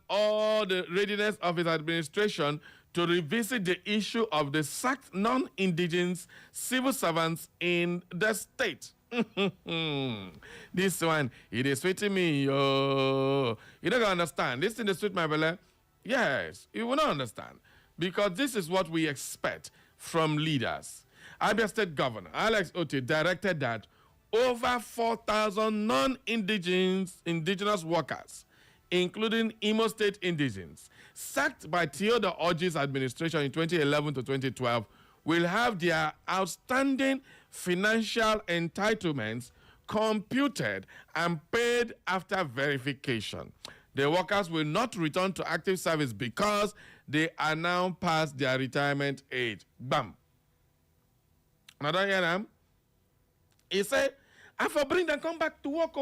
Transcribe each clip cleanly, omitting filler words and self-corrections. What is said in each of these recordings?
all the readiness of his administration to revisit the issue of the sacked non-indigenous civil servants in the state. This one, it is sweeting me. You don't understand. This thing is sweet, my belly. Yes, you will not understand. Because this is what we expect from leaders. Abia State Governor Alex Otti directed that over 4,000 non-indigenous workers, including Imo State indigenes, sacked by Theodore Orji's administration in 2011 to 2012, will have their outstanding financial entitlements computed and paid after verification. The workers will not return to active service because they are now past their retirement age. Bam. Another hear them? He said, I for bring them come back to work,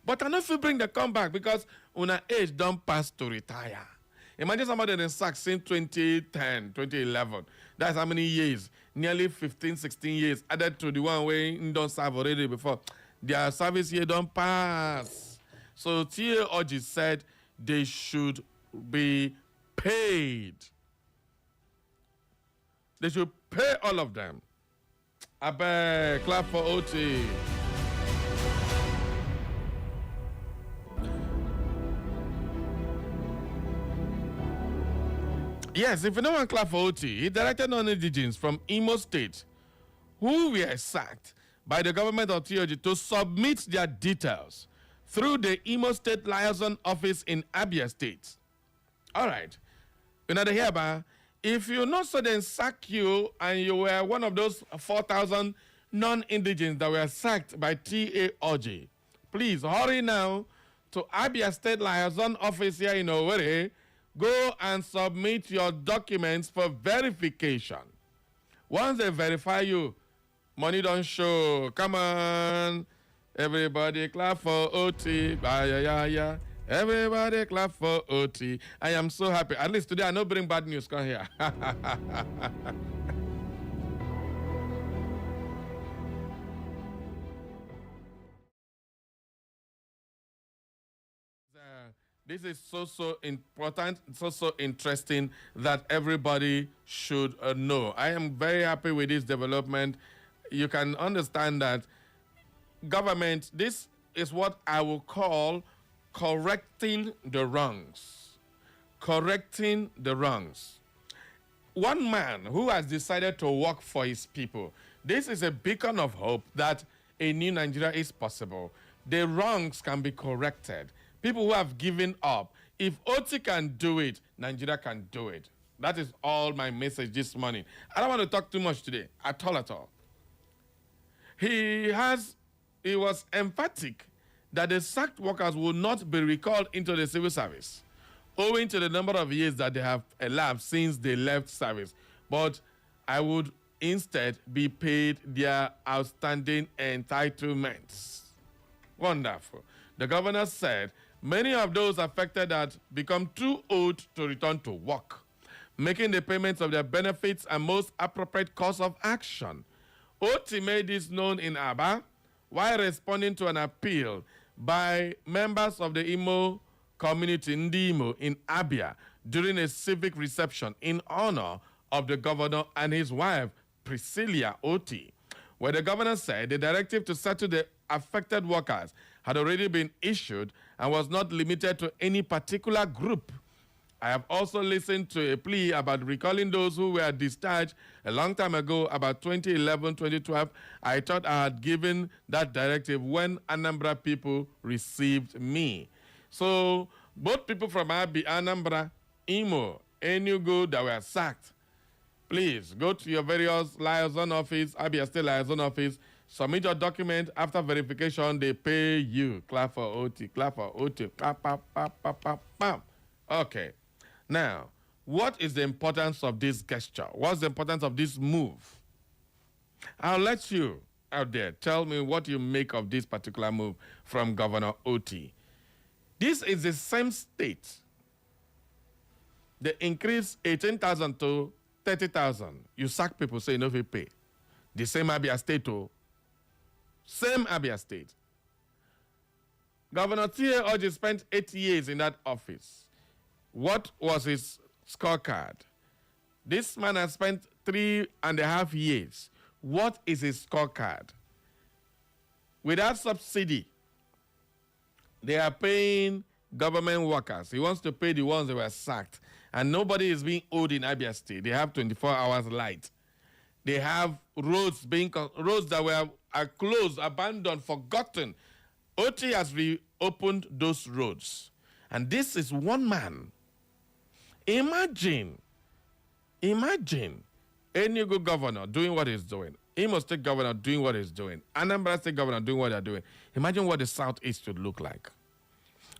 but I not feel bring them come back because una age don't pass to retire. Imagine somebody in sack since 2010, 2011. That's how many years? Nearly 15, 16 years added to the one way don't serve already before. Their service year don't pass. So T.A. Orji said they should be paid. They should pay all of them. I beg, clap for OT. Yes, if no one clap for OT, he directed non-indigenes from Imo State who were sacked by the government of TOG to submit their details through the Imo State Liaison Office in Abia State. All right. You know the hereby, if you not so then sack you and you were one of those 4,000 non-indigenes that were sacked by TAOG, please hurry now to Abia State Liaison Office here in Owerri. Go and submit your documents for verification. Once they verify you, money don't show. Come on. Everybody clap for OT. Yeah. Everybody clap for OT. I am so happy. At least today I no bring bad news. Come here. This is so important, so interesting that everybody should know. I am very happy with this development. You can understand that government, this is what I will call correcting the wrongs. Correcting the wrongs. One man who has decided to work for his people. This is a beacon of hope that a new Nigeria is possible. The wrongs can be corrected. People who have given up, if OT can do it, Nigeria can do it. That is all my message this morning. I don't want to talk too much today, at all. He was emphatic that the sacked workers will not be recalled into the civil service, owing to the number of years that they have elapsed since they left service. But I would instead be paid their outstanding entitlements. Wonderful. The governor said many of those affected had become too old to return to work, making the payments of their benefits a most appropriate course of action. OT made this known in Aba while responding to an appeal by members of the Imo community Ndimo in Abia during a civic reception in honor of the governor and his wife, Priscilla Oti, where the governor said the directive to settle the affected workers had already been issued and was not limited to any particular group. I have also listened to a plea about recalling those who were discharged a long time ago, about 2011, 2012. I thought I had given that directive when Anambra people received me. So both people from Anambra, Imo, Enugu that were sacked, please go to your various liaison office, Abia State liaison office, submit your document. After verification, they pay you. Clap for OT, clap for OT. Pam. Okay. Now, what is the importance of this gesture? What's the importance of this move? I'll let you out there tell me what you make of this particular move from Governor Oti. This is the same state. They increase 18,000 to 30,000. You sack people, say no, you pay. The same Abia State, same Abia State. Governor T.A. Orji spent 8 years in that office. What was his scorecard? This man has spent 3.5 years. What is his scorecard? Without subsidy, they are paying government workers. He wants to pay the ones that were sacked. And nobody is being owed in Abia State. They have 24 hours light. They have roads that are closed, abandoned, forgotten. OT has reopened those roads. And this is one man. Imagine Enugu governor doing what he's doing. Imo State governor doing what he's doing. Anambra State governor doing what they're doing. Imagine what the Southeast would look like.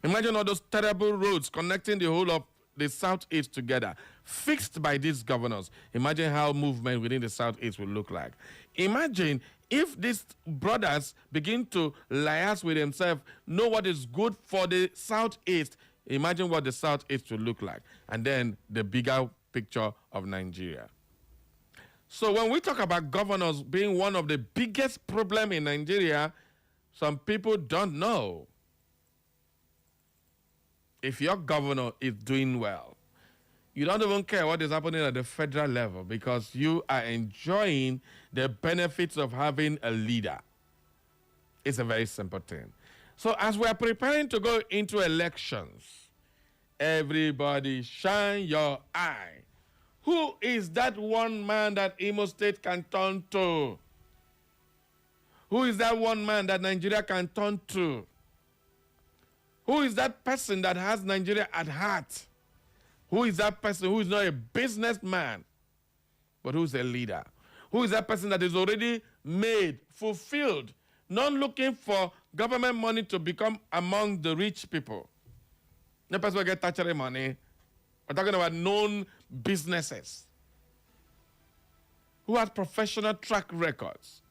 Imagine all those terrible roads connecting the whole of the Southeast together, fixed by these governors. Imagine how movement within the Southeast will look like. Imagine if these brothers begin to liaise with themselves, know what is good for the Southeast. Imagine what the Southeast will look like. And then the bigger picture of Nigeria. So when we talk about governors being one of the biggest problems in Nigeria, some people don't know. If your governor is doing well, you don't even care what is happening at the federal level because you are enjoying the benefits of having a leader. It's a very simple thing. So as we are preparing to go into elections, everybody shine your eye. Who is that one man that Imo State can turn to? Who is that one man that Nigeria can turn to? Who is that person that has Nigeria at heart? Who is that person who is not a businessman, but who is a leader? Who is that person that is already made, fulfilled, not looking for government money to become among the rich people? No person will get touchy money. We're talking about known businesses who has professional track records,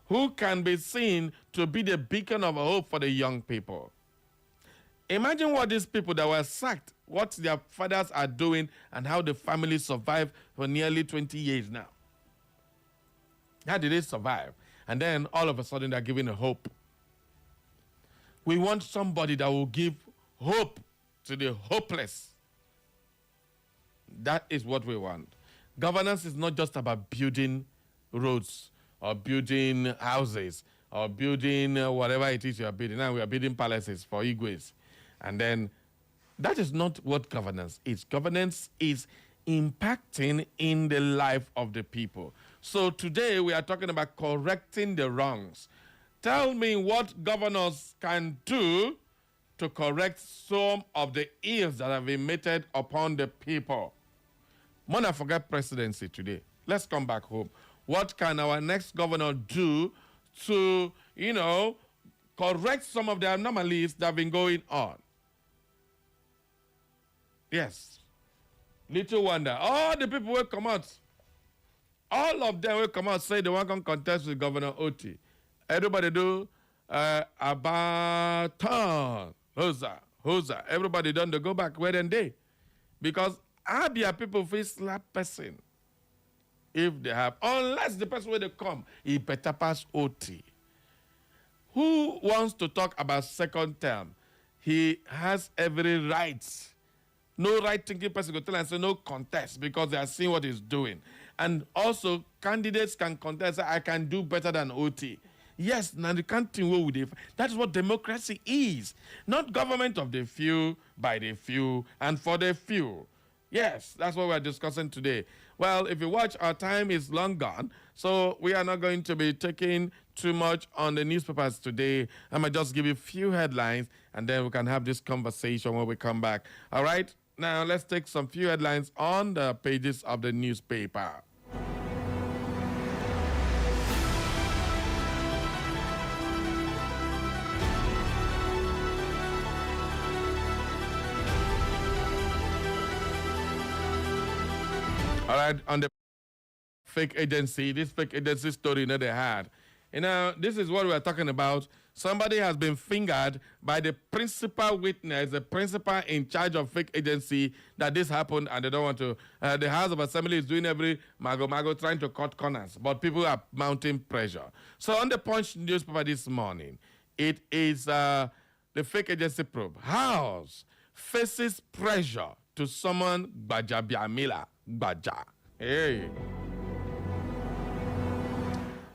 who can be seen to be the beacon of hope for the young people. Imagine what these people that were sacked, what their fathers are doing, and how the family survived for nearly 20 years now. How did they survive? And then all of a sudden they're giving a hope. We want somebody that will give hope to the hopeless. That is what we want. Governance is not just about building roads or building houses or building whatever it is you are building. Now we are building palaces for Igwes. And then that is not what governance is. Governance is impacting in the life of the people. So today we are talking about correcting the wrongs. Tell me what governors can do to correct some of the ills that have been meted upon the people. Mona forget presidency today. Let's come back home. What can our next governor do to, correct some of the anomalies that have been going on? Yes. Little wonder. All the people will come out. All of them will come out say they want to contest with Governor Oti. Everybody do about turn. Hosa. Everybody done to go back where then they. Because Abia people face slap person. If they have, unless the person where they come, he better pass Oti. Who wants to talk about second term? He has every right. No right-thinking person go tell and say no contest because they are seeing what he's doing. And also, candidates can contest, say, I can do better than OT. Yes, now they can't think what would they. That's what democracy is. Not government of the few, by the few, and for the few. Yes, that's what we're discussing today. Well, if you watch, our time is long gone, so we are not going to be taking too much on the newspapers today. I might just give you a few headlines, and then we can have this conversation when we come back. All right? Now, let's take some few headlines on the pages of the newspaper. All right, on the fake agency, this fake agency story that they had. This is what we're talking about. Somebody has been fingered by the principal witness, the principal in charge of fake agency, that this happened and they don't want to. The House of Assembly is doing every mago trying to cut corners, but people are mounting pressure. So on the Punch newspaper this morning, it is the fake agency probe. House faces pressure to summon Gbajabiamila Gbaja. Hey.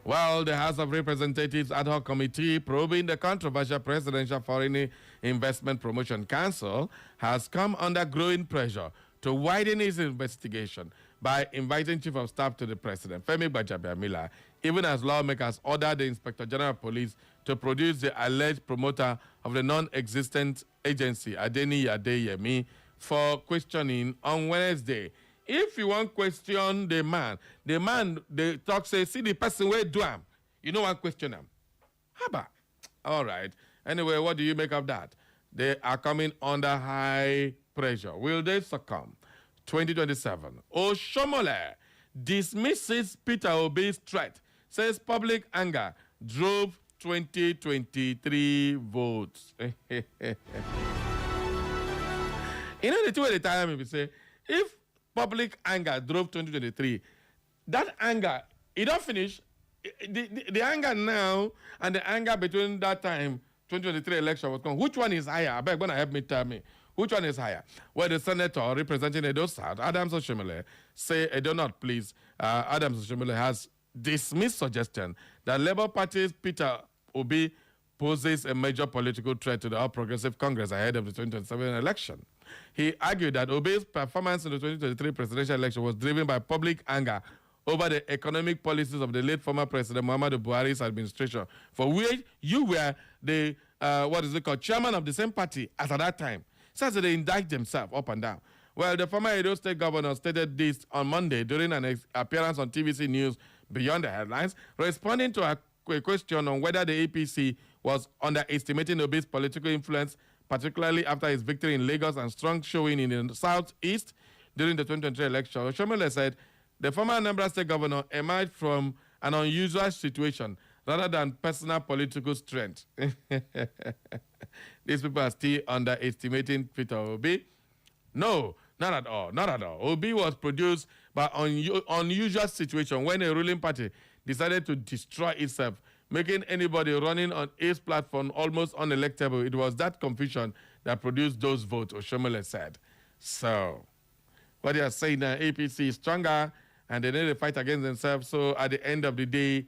Well, the House of Representatives Ad hoc Committee probing the controversial Presidential Foreign Investment Promotion Council has come under growing pressure to widen its investigation by inviting Chief of Staff to the President, Femi Gbajabiamila, even as lawmakers ordered the Inspector General of Police to produce the alleged promoter of the non-existent agency, Adeni Adeyemi, for questioning on Wednesday. If you want question the man, they talk say, see the person where do am. You know one question him. Haba. All right. Anyway, what do you make of that? They are coming under high pressure. Will they succumb? 2027. Oshomole dismisses Peter Obi's threat, says public anger drove 2023 votes. You know the two at the time we say, if public anger drove 2023, that anger, it don't finish. The anger now and the anger between that time, 2023 election was gone. Which one is higher? I beg, gonna help me tell me. Which one is higher? Well, the senator representing Edo South, Adams Oshomole, say Edo North, please. Adams Oshomole has dismissed suggestion that Labour Party's Peter Obi poses a major political threat to the All Progressive Congress ahead of the 2027 election. He argued that Obi's performance in the 2023 presidential election was driven by public anger over the economic policies of the late former President Muhammadu Buhari's administration, for which you were the, chairman of the same party as at that time. Says that they indict themselves up and down. Well, the former Edo State governor stated this on Monday during an appearance on TVC News Beyond the Headlines, responding to a question on whether the APC was underestimating Obi's political influence, particularly after his victory in Lagos and strong showing in the southeast during the 2023 election. Oshomole said the former Anambra State governor emerged from an unusual situation rather than personal political strength. These people are still underestimating Peter Obi. No, not at all, not at all. Obi was produced by unusual situation when a ruling party decided to destroy itself, making anybody running on its platform almost unelectable. It was that confusion that produced those votes, Oshomole said. So, what they are saying now, APC is stronger and they need to fight against themselves. So, at the end of the day,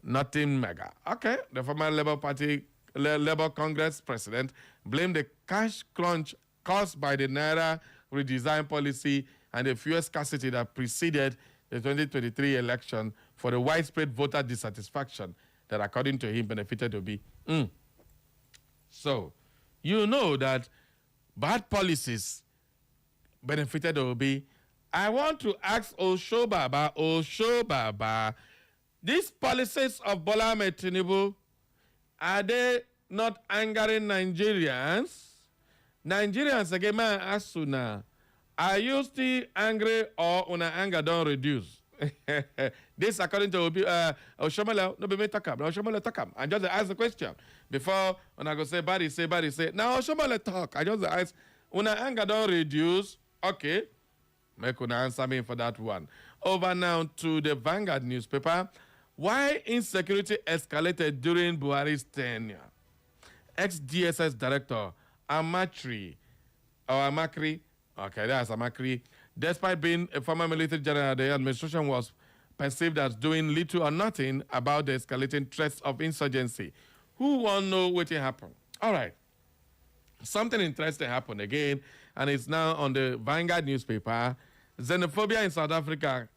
nothing mega. Okay, the former Labour Congress president blamed the cash crunch caused by the Naira redesign policy and the fuel scarcity that preceded the 2023 election for the widespread voter dissatisfaction that, according to him, benefited Obi. So, you know that bad policies benefited Obi. I want to ask Oshobaba, these policies of Bola Ahmed Tinubu, are they not angering Nigerians? Nigerians, again, man, ask you now, are you still angry or una anger don't reduce? This, according to Oshomole, no be me talk up. Oshomole talk up. I just ask the question before when I go say body say. Now Oshomole talk. I just ask, una anger don't reduce. Okay, make una answer me for that one. Over now to the Vanguard newspaper. Why insecurity escalated during Buhari's tenure? Ex-DSS director Amakri, okay, that's Amakri. Despite being a former military general, the administration was perceived as doing little or nothing about the escalating threats of insurgency. Who won't know what happened? All right. Something interesting happened again, and it's now on the Vanguard newspaper. Xenophobia in South Africa.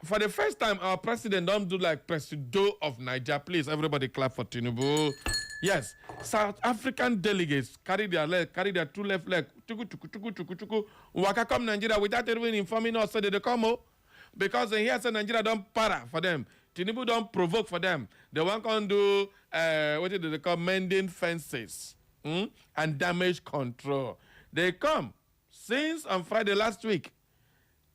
For the first time, our president don't do like Presido of Niger. Please, everybody clap for Tinubu. Yes, South African delegates carry their two left leg, waka come Nigeria without even informing us so they come because they hear say Nigeria don't para for them. Tinubu don't provoke for them. They want to do what do they call mending fences and damage control. They come since on Friday last week.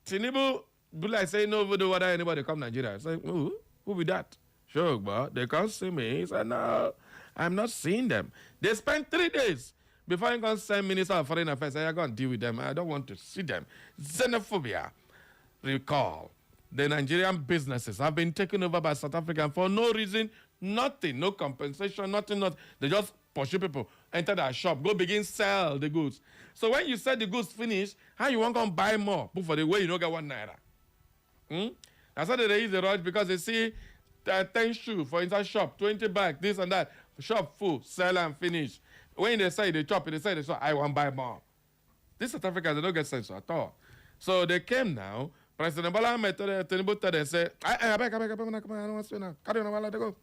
Tinubu do like say no whether anybody come Nigeria. I say, who be that? Sure, but they can't see me. He said, no, I'm not seeing them. They spent 3 days before you can send Minister of Foreign Affairs. I'm going to deal with them. I don't want to see them. Xenophobia. Recall, the Nigerian businesses have been taken over by South Africa for no reason, nothing, no compensation, nothing. They just pursue people. enter that shop, go begin sell the goods. So when you sell the goods finish, how you want to come buy more? But for the way you don't get 1 naira. That's how they use the rush because they see 10 shoe for inside shop, 20 bag, this and that. Shop full, sell and finish. When they say they chop, they say they say, I want to buy more. These South Africans, they don't get sense at all. So they came now. President Bola Ahmed Tinubu told them, say, I beg, I don't want to speak now. Carry on, let go.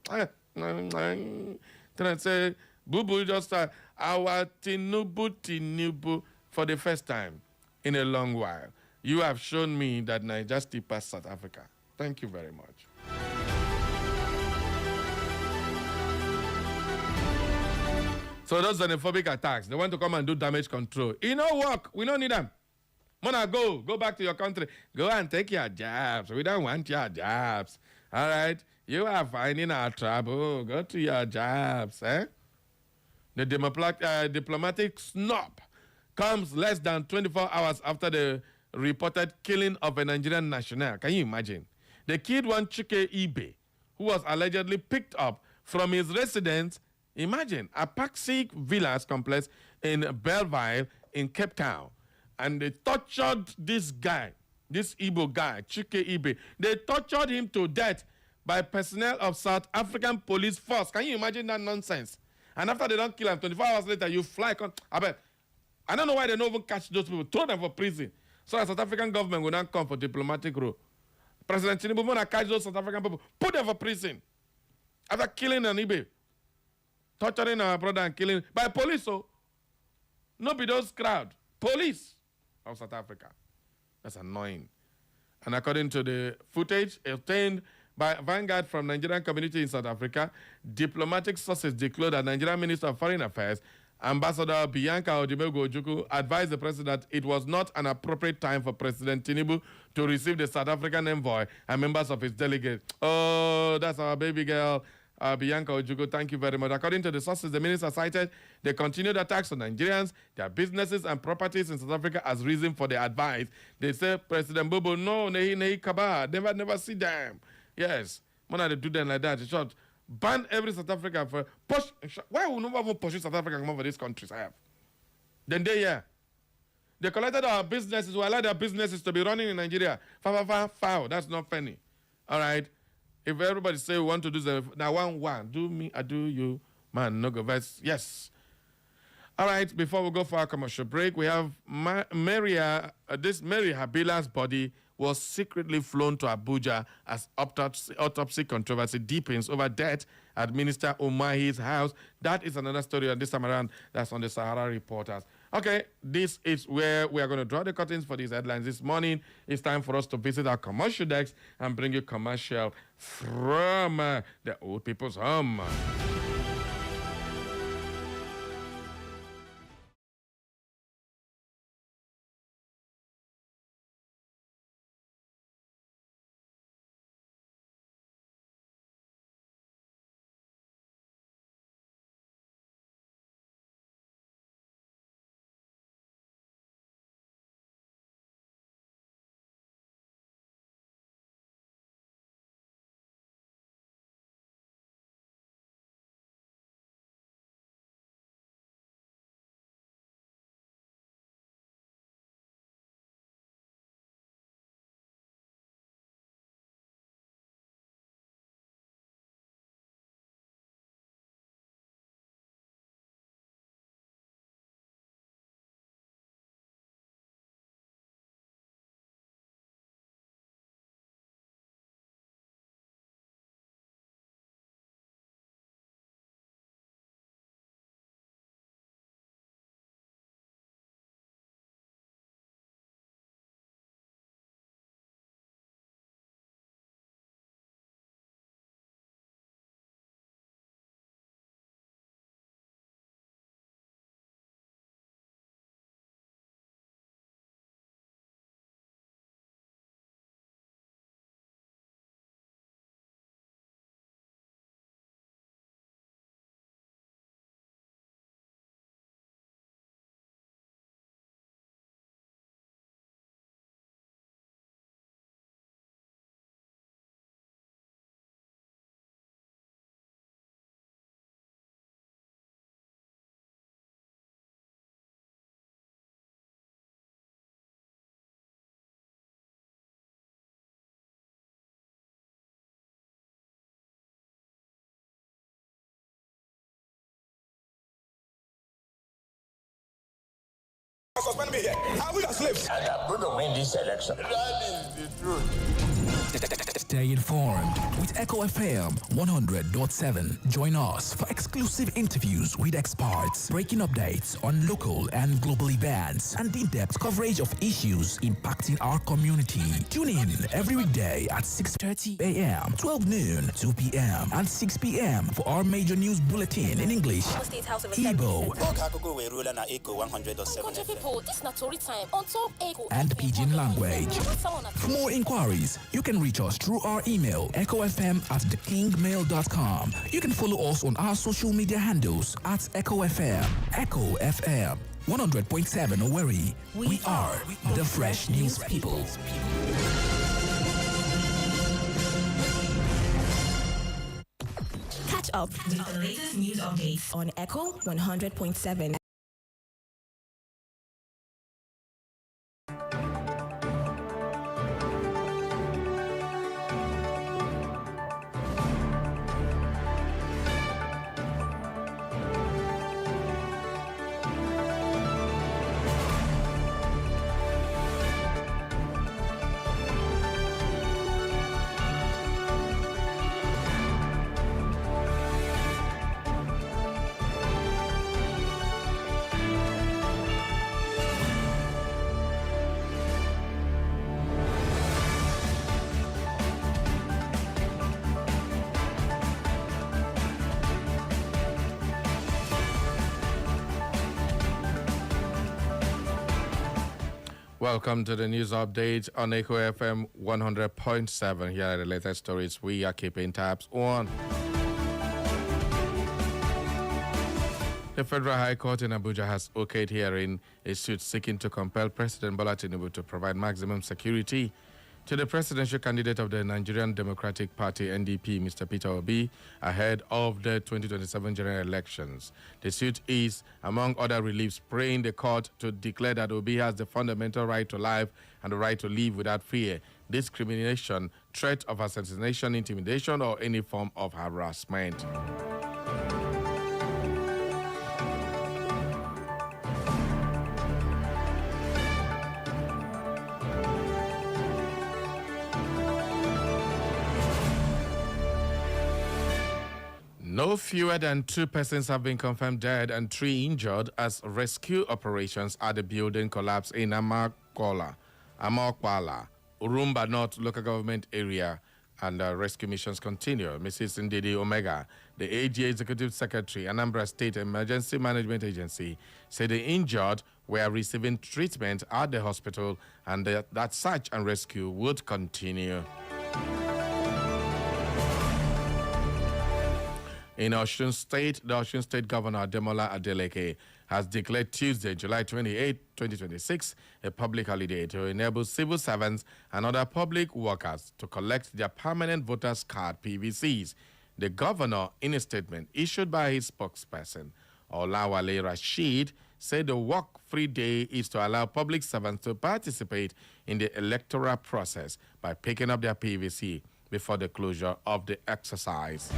Then say, Boo just our Tinubu for the first time in a long while. You have shown me that Nigeria still passed South Africa. Thank you very much. So those xenophobic attacks, they want to come and do damage control. It no work. We don't need them. Mona, go back to your country. Go and take your jobs. We don't want your jobs. All right? You are finding our trouble. Go to your jobs. Eh? The diplomatic snub comes less than 24 hours after the reported killing of a Nigerian national. Can you imagine? They killed one Chike Ibe, who was allegedly picked up from his residence. Imagine, a Paxic Villas complex in Belleville in Cape Town. And they tortured this guy, this Igbo guy, Chike Ibe. They tortured him to death by personnel of South African police force. Can you imagine that nonsense? And after they don't kill him, 24 hours later, you fly. I don't know why they don't even catch those people. Throw them for prison. So the South African government will not come for diplomatic role. President Tinubu will not catch those South African people. Put them for prison. After killing an Ibe. Torturing our brother and killing by police, so no be those crowd. Police of South Africa. That's annoying. And according to the footage obtained by Vanguard from Nigerian community in South Africa, diplomatic sources declared that Nigerian Minister of Foreign Affairs, Ambassador Bianca Odumegu Ojukwu, advised the president that it was not an appropriate time for President Tinubu to receive the South African envoy and members of his delegate. Oh, that's our baby girl. Bianca Ojukwu, thank you very much. According to the sources, the minister cited the continued attacks on Nigerians, their businesses and properties in South Africa as reason for the advice. They say, President Bobo, no, nehi kaba, never see them. Yes, when they do them like that, in short, ban every South African for push. Why would no one push South Africa come over these countries? I have. Then they collected our businesses, we allowed their businesses to be running in Nigeria. Foul. That's not funny. All right. If everybody say we want to do the now one, do me, I do you, man, no go verse. Yes. All right, before we go for our commercial break, we have this Mary Habila's body was secretly flown to Abuja as autopsy controversy deepens over death at Minister Umahi's house. That is another story, and this time around, that's on the Sahara Reporters. Okay, this is where we are going to draw the curtains for these headlines this morning. It's time for us to visit our commercial decks and bring you commercial from the old people's home. Suspend me here. Are we the slaves? And I'm going to win this election. That is the truth. Stay informed with Echo FM 100.7. Join us for exclusive interviews with experts, breaking updates on local and global events, and in-depth coverage of issues impacting our community. Tune in every weekday at 6:30 a.m., 12 noon, 2 p.m., and 6 p.m. for our major news bulletin in English, Igbo, and Pidgin language. For more inquiries, you can reach us through our email, echofm@thekingmail.com. You can follow us on our social media handles at Echo FM. Echo FM 100.7 Owerri. We are the Fresh News People. Catch up with the latest news updates on Echo 100.7. Welcome to the news update on Echo FM 100.7. Here are the latest stories we are keeping tabs on. The Federal High Court in Abuja has okayed hearing a suit seeking to compel President Bola Tinubu to provide maximum security to the presidential candidate of the Nigerian Democratic Party, NDP, Mr. Peter Obi, ahead of the 2027 general elections. The suit is, among other reliefs, praying the court to declare that Obi has the fundamental right to life and the right to live without fear, discrimination, threat of assassination, intimidation, or any form of harassment. No fewer than 2 persons have been confirmed dead and 3 injured as rescue operations at the building collapse in Amakwala, Urumba North local government area, and rescue missions continue. Mrs. Ndidi Omega, the AGA Executive Secretary, Anambra State Emergency Management Agency, said the injured were receiving treatment at the hospital and that search and rescue would continue. In Osun State, the Osun State Governor Ademola Adeleke has declared Tuesday, July 28, 2026, a public holiday to enable civil servants and other public workers to collect their permanent voters card (PVCs). The governor, in a statement issued by his spokesperson, Olawale Rashid, said the work-free day is to allow public servants to participate in the electoral process by picking up their PVC before the closure of the exercise.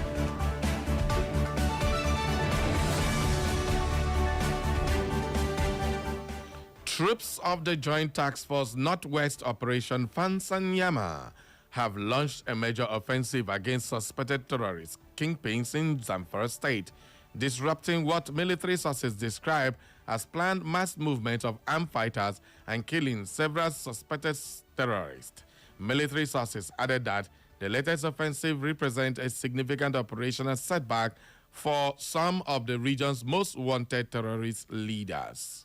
Troops of the Joint Task Force Northwest Operation Fansanyama have launched a major offensive against suspected terrorist kingpins in Zamfara State, disrupting what military sources describe as planned mass movement of armed fighters and killing several suspected terrorists. Military sources added that the latest offensive represents a significant operational setback for some of the region's most wanted terrorist leaders.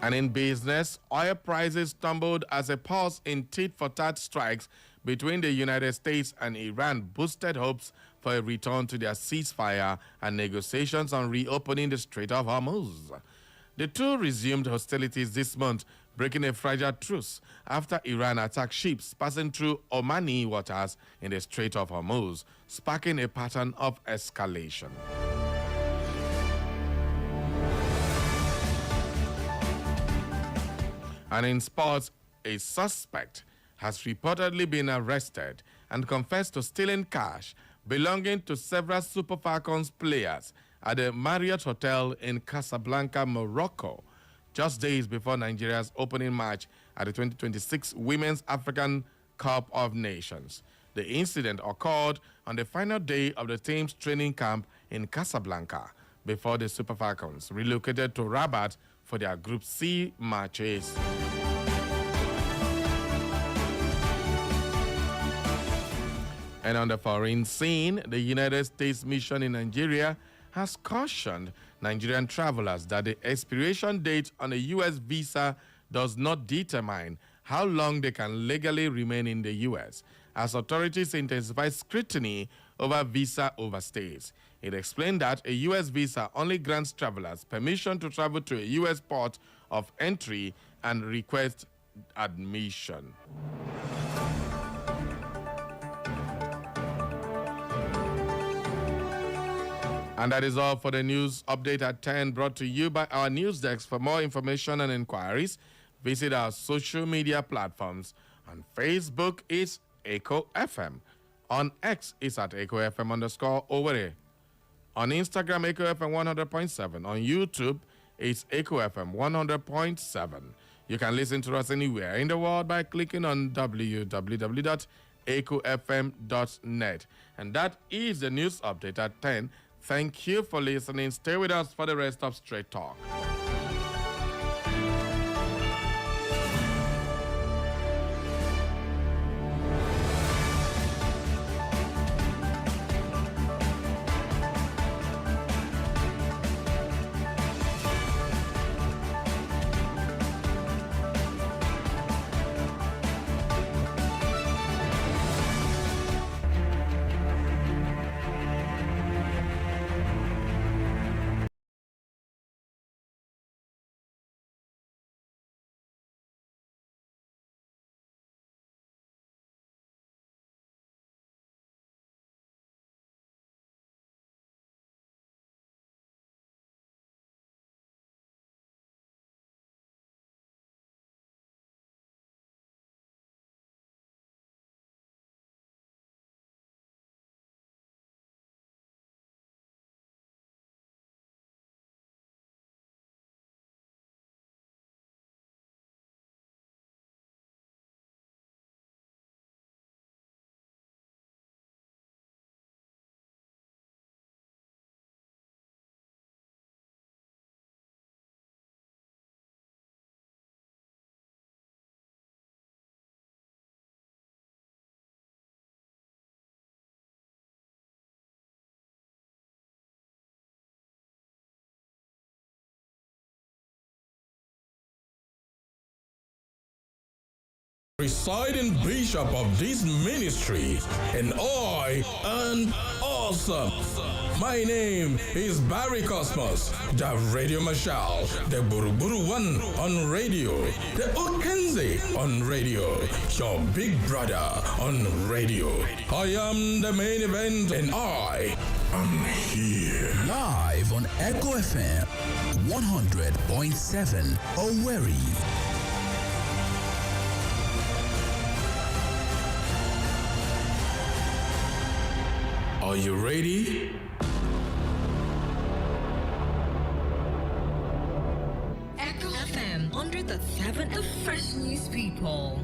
And in business, oil prices tumbled as a pause in tit-for-tat strikes between the United States and Iran boosted hopes for a return to their ceasefire and negotiations on reopening the Strait of Hormuz. The two resumed hostilities this month, breaking a fragile truce after Iran attacked ships passing through Omani waters in the Strait of Hormuz, sparking a pattern of escalation. And in sports, a suspect has reportedly been arrested and confessed to stealing cash belonging to several Super Falcons players at the Marriott Hotel in Casablanca, Morocco, just days before Nigeria's opening match at the 2026 Women's African Cup of Nations. The incident occurred on the final day of the team's training camp in Casablanca before the Super Falcons relocated to Rabat for their Group C matches. And on the foreign scene, the United States mission in Nigeria has cautioned Nigerian travelers that the expiration date on a U.S. visa does not determine how long they can legally remain in the U.S., as authorities intensify scrutiny over visa overstays. It explained that a U.S. visa only grants travelers permission to travel to a U.S. port of entry and request admission. And that is all for the news update at 10, brought to you by our news desk. For more information and inquiries, visit our social media platforms. On Facebook, it's Echo FM. On X, it's at Echo FM_Owerri. On Instagram, Echo FM 100.7. On YouTube, it's Echo FM 100.7. You can listen to us anywhere in the world by clicking on www.echofm.net. And that is the news update at 10. Thank you for listening. Stay with us for the rest of Straight Talk. Presiding Bishop of this ministry, and I am awesome. My name is Barry Cosmos, the Radio Marshal, the Buruburu One on radio, the Okenze on radio, your big brother on radio. I am the main event, and I am here. Live on Echo FM 100.7 Owerri. Are you ready? Echo FM 100.7, the fresh news people.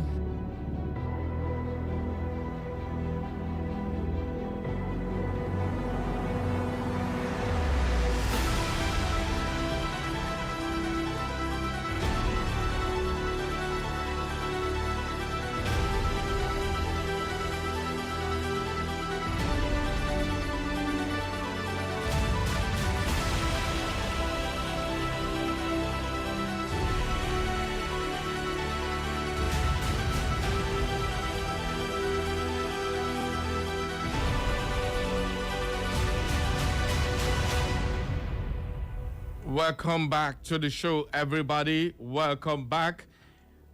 Welcome back to the show, everybody. Welcome back.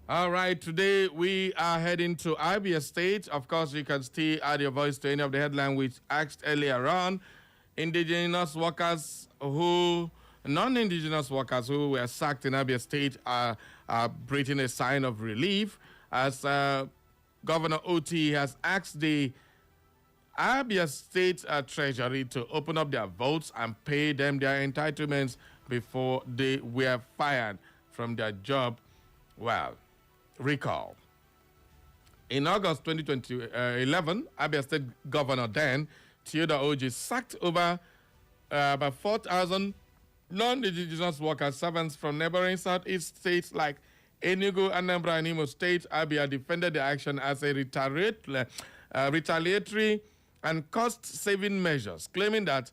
All right, today we are heading to Abia State. Of course, you can still add your voice to any of the headline which asked earlier on. Non-indigenous workers who were sacked in Abia State are breathing a sign of relief as Governor Oti has asked the Abia State Treasury to open up their vaults and pay them their entitlements before they were fired from their job. Well, recall. In August 2011, Abia State Governor then, Theodore Oji, sacked over about 4,000 non-indigenous workers, servants from neighboring southeast states like Enugu, Anambra, and Imo State. Abia defended the action as a retaliatory and cost-saving measures, claiming that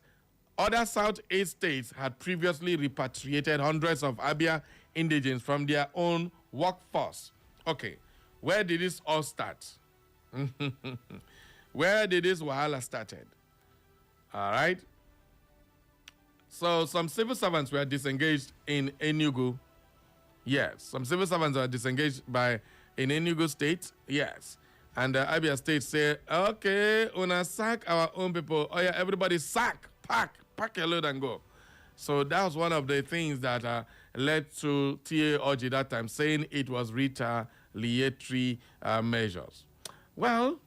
other southeast states had previously repatriated hundreds of Abia indigents from their own workforce. Okay, where did this all start? Where did this wahala started? All right. So some civil servants were disengaged in Enugu. Yes, some civil servants are disengaged in Enugu State. Yes. And Abia State say, okay, una sack our own people. Oh yeah, everybody sack, pack your load and go. So that was one of the things that led to T.A. Oji that time saying it was retaliatory measures. Well,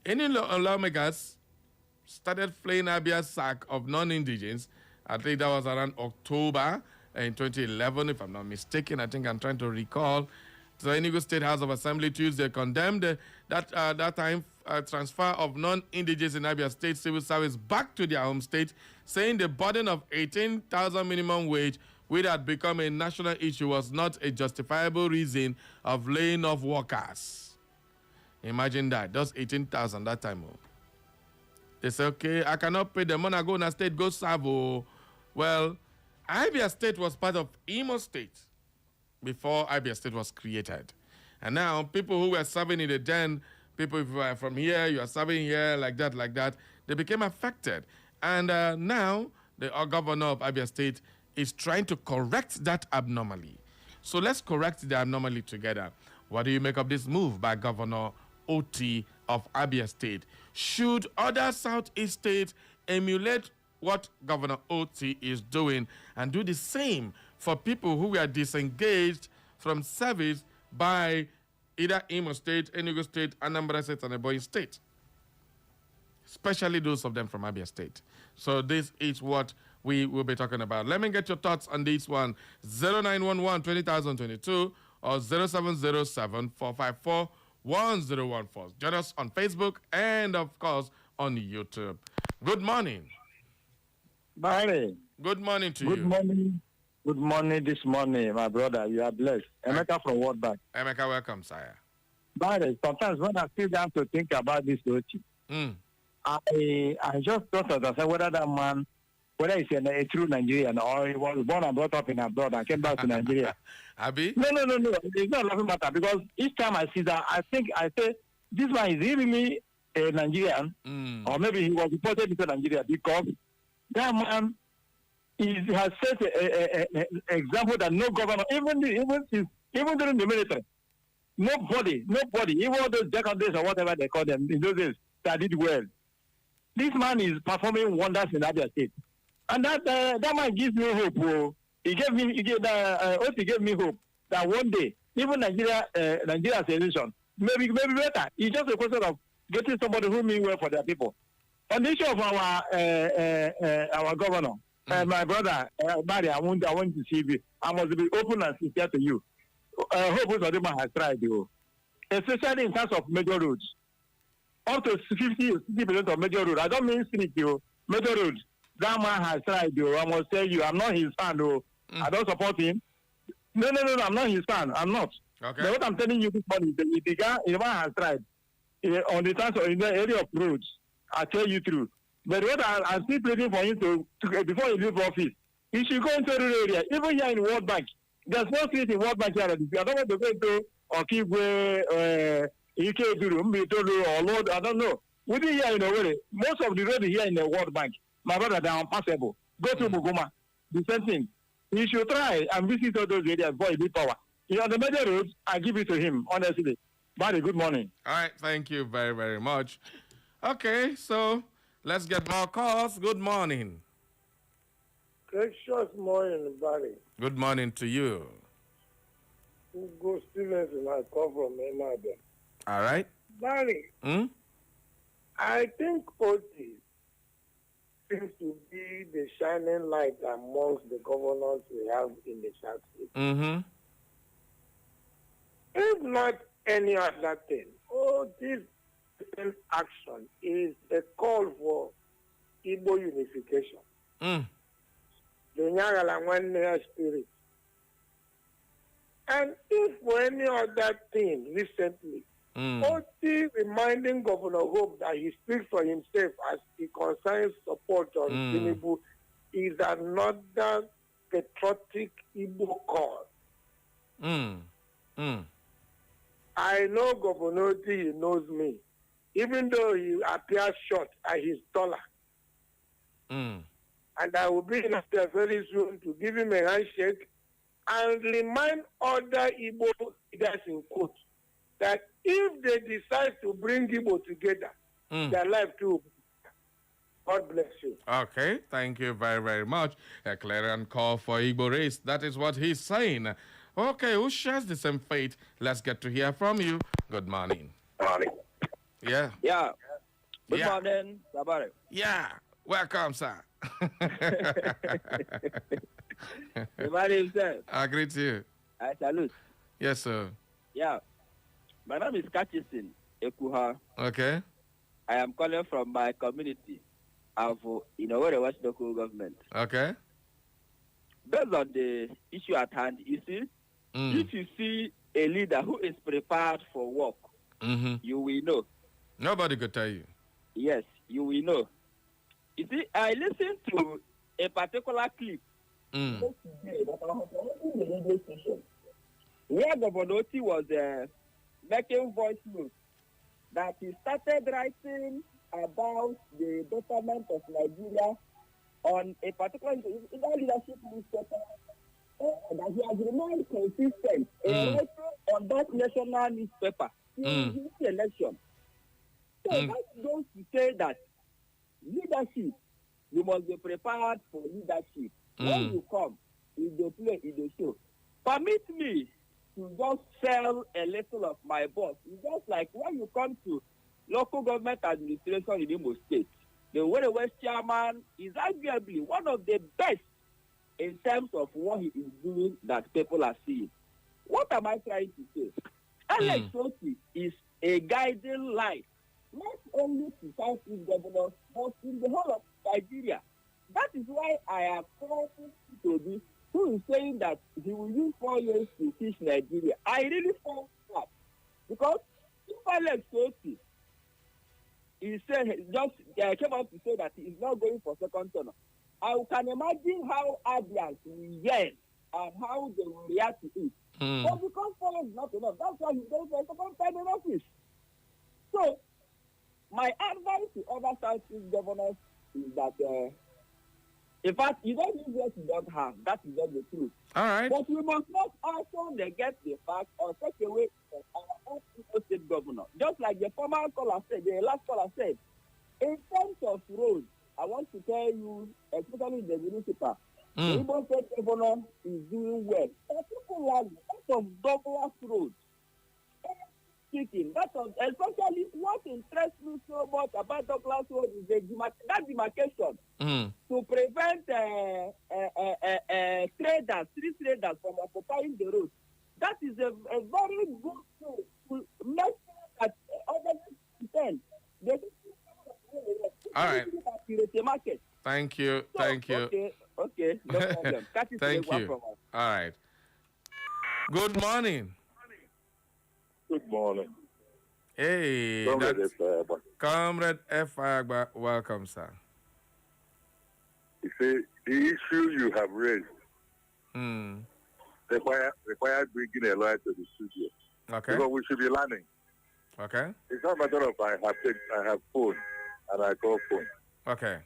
any lawmakers started flaying Abia's sack of non-indigents. I think that was around October in 2011, if I'm not mistaken. I think I'm trying to recall. The Enugu State House of Assembly Tuesday condemned that time transfer of non-indigents in Abia State civil service back to their home state, saying the burden of 18,000 minimum wage, which had become a national issue, was not a justifiable reason of laying off workers. Imagine that. That's 18,000 that time. Oh. They say, okay, I cannot pay them. When I go in a state, go serve. Oh. Well, Abia State was part of Imo State before Abia State was created. And now people who were serving in the den, people if you are from here, you are serving here, like that, they became affected. And now the governor of Abia State is trying to correct that abnormally. So let's correct the anomaly together. What do you make of this move by Governor Oti of Abia State? Should other Southeast states emulate what Governor Oti is doing and do the same for people who were disengaged from service by either Imo State, Enugu State, Anambra State, and Ebonyi State? Especially those of them from Abia State. So this is what we will be talking about. Let me get your thoughts on this one. 0911-20022 or 0707-454-1014. Join us on Facebook and, of course, on YouTube. Good morning. Barry. Good morning to you. Good morning. Good morning this morning, my brother. You are blessed. Emeka from World Bank. Emeka, welcome, sire. Barry, sometimes when I sit down to think about this Ochi, I just thought of myself whether that man, whether he's a true Nigerian or he was born and brought up in abroad and came back to Nigeria. Abi? No. It's not laughing matter because each time I see that, I say, this man, is he really a Nigerian? Or maybe he was deported into Nigeria because that man has set an example that no governor, even during the military, nobody, even all those decades or whatever they call them in those days, that did well. This man is performing wonders in Abia State, and that man gives me hope. Oh. Oti gave me hope that one day, even Nigeria as a nation, maybe better. It's just a question of getting somebody who means well for their people. On the issue of our governor. My brother, Barry, I want to see you. I must be open and sincere to you. Hope Uzodinma has tried, you, especially in terms of major roads. Up to 50% of major roads. I don't mean street, you. Major roads. That man has tried, you. I must tell you, I'm not his fan, though. I don't support him. No, I'm not his fan. I'm not. Okay. But what I'm telling you this morning, the man has tried on the terms of in the area of roads. I tell you true. But what I'm still pleading for him to before he leave office, he should go into the area. Even here in World Bank, there's no street in World Bank here. I don't want to go into Okigwe, Ikeduru, Mbitolu, or Lord, I don't know. Within here in Owerri, most of the roads here in the World Bank, my brother, they are unpassable. Go to Buguma, the same thing. He should try and visit all those areas before he leave power. On the major roads, I give it to him, honestly. Buddy, good morning. All right, thank you very, very much. Okay, so let's get more calls. Good morning. Gracious morning, Barry. Good morning to you. Ugo Stevenson, I come from Emmanuel. All right. Barry, Hmm? I think Oti seems to be the shining light amongst the governors we have in the South State. Mm-hmm. If not any other thing, Oti's action is a call for Igbo unification. Mm. The Nyagala Nwanne spirit. And if for any other thing recently, Oti reminding Governor Hope that he speaks for himself as he concerns support on Tinubu is another patriotic Igbo call. I know Governor Oti, he knows me. Even though he appears short and he's taller. And I will be in there very soon to give him a handshake and remind other Igbo leaders in court that if they decide to bring Igbo together, their life too. God bless you. Okay, thank you very, very much. A clarion call for Igbo race. That is what he's saying. Okay, who shares the same fate? Let's get to hear from you. Good morning. Yeah. Yeah. Good Yeah. morning, Sabare. Yeah. Welcome, sir. The man himself. I greet you. I salute. Yes, sir. Yeah. My name is Katchison Ekuha. Okay. I am calling from my community of Inowere West local government. Okay. Based on the issue at hand, you see, if you see a leader who is prepared for work, you will know. Nobody could tell you. Yes, you will know. You see, I listened to a particular clip yesterday that I was watching the radio station where Governor Oti was making voice notes that he started writing about the betterment of Nigeria on a particular leadership newspaper, that he has remained consistent in writing on that national newspaper in the election. So that goes to say that leadership, you must be prepared for leadership. When you come, if they play, if they show. Permit me to just sell a little of my boss. It's just like when you come to local government administration in Imo State, the Owerri West chairman is arguably one of the best in terms of what he is doing that people are seeing. What am I trying to say? Alex Oti is a guiding light, not only to Southeast governors, but in the whole of Nigeria. That is why I am calling to this, who is saying that he will use 4 years to teach Nigeria. I really found that. Because if Alex Oti, he said, just came out to say that he is not going for second term, I can imagine how Abians will yell and how they will react to it. But because 4 years is not enough, that's why he's going for a second term in office. So, my advice to other Southeast governors is that, in fact, you don't use what you don't have. That is not the truth. All right. But we must not also negate the fact or take away from our own state governor. Just like the former caller said, the last caller said, in terms of roads, I want to tell you, especially the municipal, the Igbo state governor is doing well. Particularly, lots of Douglas roads. Especially what interests me so much about Douglas Road is that demarcation to prevent street traders from occupying the road. That is a very good thing to make sure that other people All right. Market. Thank you. Thank you. Okay, no problem. Thank you. All right. Good morning. Good morning. Hey, Comrade F. Agba, welcome, sir. You see, the issue you have raised requires bringing a lawyer to the studio. Okay. Because we should be learning. Okay. It's not a matter of I have phone and I call phone. Okay.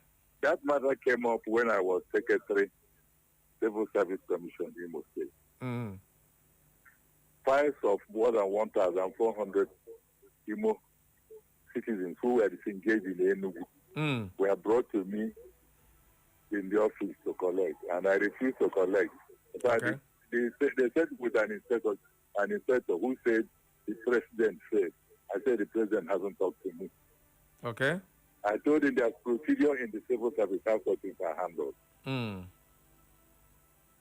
That matter came up when I was Secretary, Civil Service Commission in Imo State. Files of more than 1,400 Imo citizens who were disengaged in Enugu were brought to me in the office to collect, and I refused to collect. Okay. They said with an inspector who said the president said. I said the president hasn't talked to me. Okay. I told him there's procedure in the civil service how such things are handled.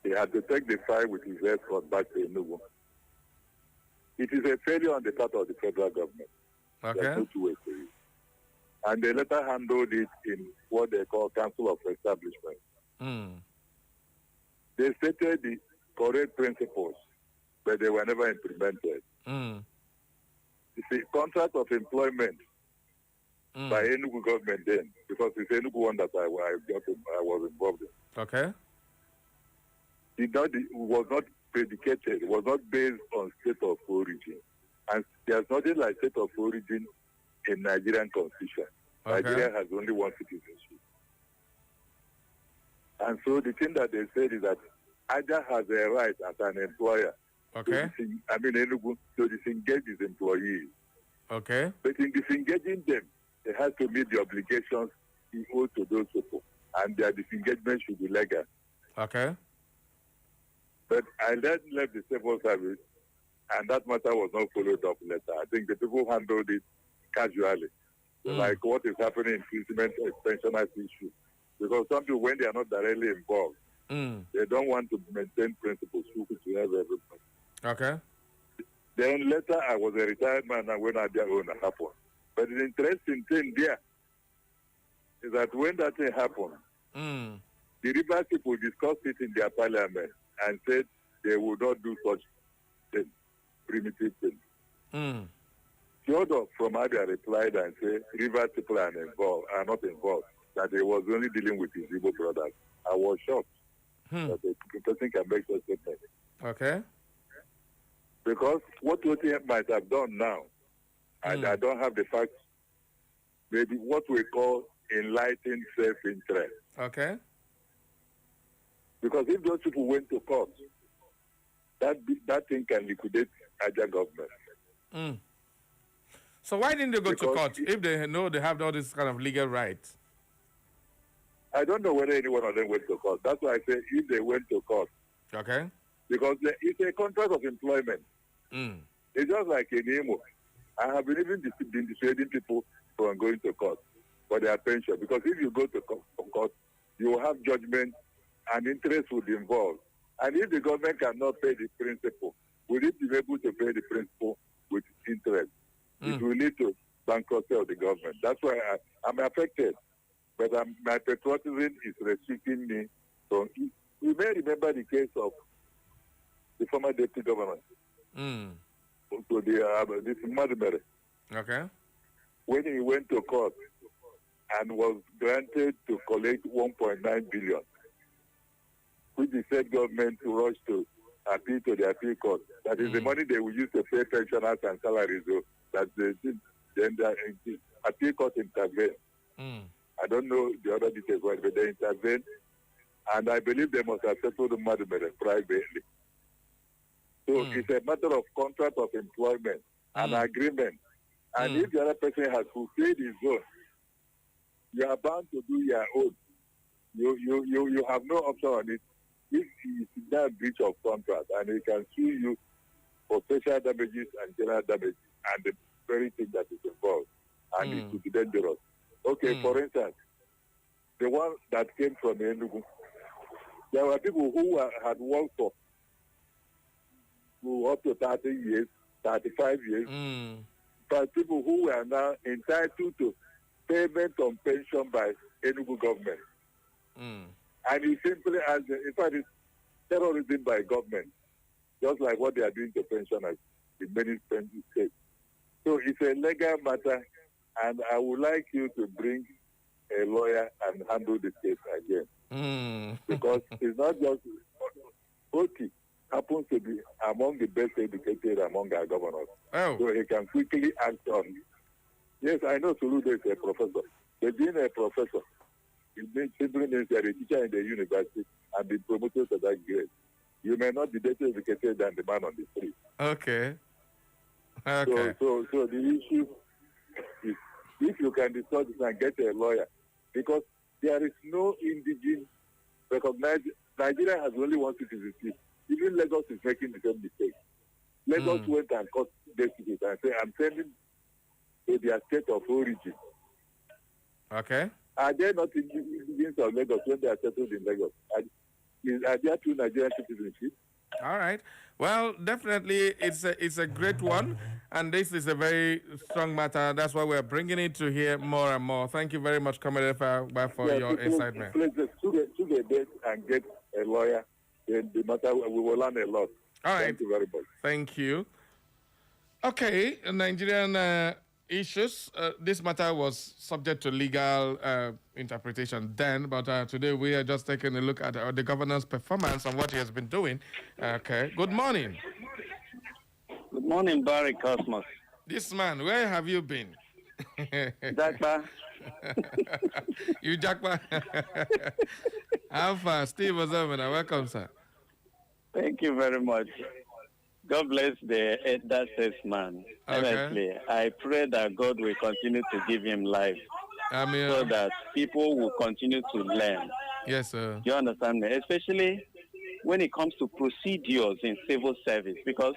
He had to take the file with his escort back to Enugu. It is a failure on the part of the federal government. Okay. There's no two ways to it. And they later handled it in what they call Council of Establishment. They stated the correct principles, but they were never implemented. It's a contract of employment by Enugu government then, because it's Enugu one that I was involved in. Okay. It was not predicated, it was not based on state of origin. And there's nothing like state of origin in Nigerian constitution. Okay. Nigeria has only one citizenship. And so the thing that they said is that AJA has a right as an employer Enugu to disengage his employees. Okay. But in disengaging them, they have to meet the obligations he owes to those people. And their disengagement should be legal. Okay. But I then left the civil service, and that matter was not followed up later. I think the people handled it casually, like what is happening in imprisonment pensioners issue. Because some people, when they are not directly involved, they don't want to maintain principles to have everybody. Okay. Then later, I was a retired man, and when Abia Ona happened. But the interesting thing there is that when that thing happened, the Rivers people discussed it in their parliament and said they would not do such thing, primitive thing. Theodore from Abia replied and said, Rivers people are not involved, that he was only dealing with his Igbo brothers. I was shocked that the person can make such statement. Okay. Because what OTM might have done now, and I don't have the facts, maybe what we call enlightened self-interest. Okay. Because if those people went to court, that thing can liquidate AJA government. So why didn't they go to court if they know they have all this kind of legal rights? I don't know whether any one of them went to court. That's why I say if they went to court. Okay. Because it's a contract of employment. It's just like in Imo. I have been dissuading people from going to court for their pension. Because if you go to court, you will have judgment and interest will be involved. And if the government cannot pay the principal, will it be able to pay the principal with interest? It will lead to bankruptcy of the government. That's why I'm affected. But my patriotism is restricting me from... You may remember the case of the former deputy governor. So this Madumere. Okay. When he went to court and was granted to collect 1.9 billion, which the state government rushed to appeal to the appeal court. That is the money they will use to pay pensioners and salaries. So that the appeal court intervened. I don't know the other details, but they intervened. And I believe they must have settled the matter privately. So it's a matter of contract of employment, an agreement. And if the other person has fulfilled his own, you are bound to do your own. You have no option on it. If he is in that breach of contract, and he can sue you for special damages and general damages, and the very thing that is involved, and it could be dangerous. Okay, for instance, the one that came from Enugu, there were people who had worked for up to 30 years, 35 years, but people who were now entitled to payment on pension by Enugu government. And it simply, in fact, it's terrorism by government, just like what they are doing to pensioners in many states. So it's a legal matter, and I would like you to bring a lawyer and handle the case again. Because it's not just Oti happens to be among the best educated among our governors. So he can quickly act on. Yes, I know Soludo is a professor. But being a professor, it means simply means that a teacher in the university and be promoted to that grade. You may not be better educated than the man on the street. Okay. So the issue is if you can discuss this and get a lawyer, because there is no indigenous recognized. Nigeria has only one citizenship. Even Lagos is making the same mistake. Lagos went and cut deficit and said, I'm sending to their state of origin. Okay. Are they not citizens of Lagos when they are settled in Lagos? Are there two Nigerian citizenship? All right. Well, definitely, it's a great one, and this is a very strong matter. That's why we're bringing it to here more and more. Thank you very much, Comrade Efa, for your insight, man. Please, to the date and get a lawyer. Then the matter we will learn a lot. All right. Thank you very much. Thank you. Okay, Nigerian issues. This matter was subject to legal interpretation then, but today we are just taking a look at the governor's performance and what he has been doing. Okay, good morning. Good morning, Barry Cosmos. This man, where have you been? Jakba. You Jakba. How far? Steve Ozomena, welcome, sir. Thank you very much. God bless the elder statesman. Honestly, I pray that God will continue to give him life. So that people will continue to learn. Yes, sir. You understand me? Especially when it comes to procedures in civil service. Because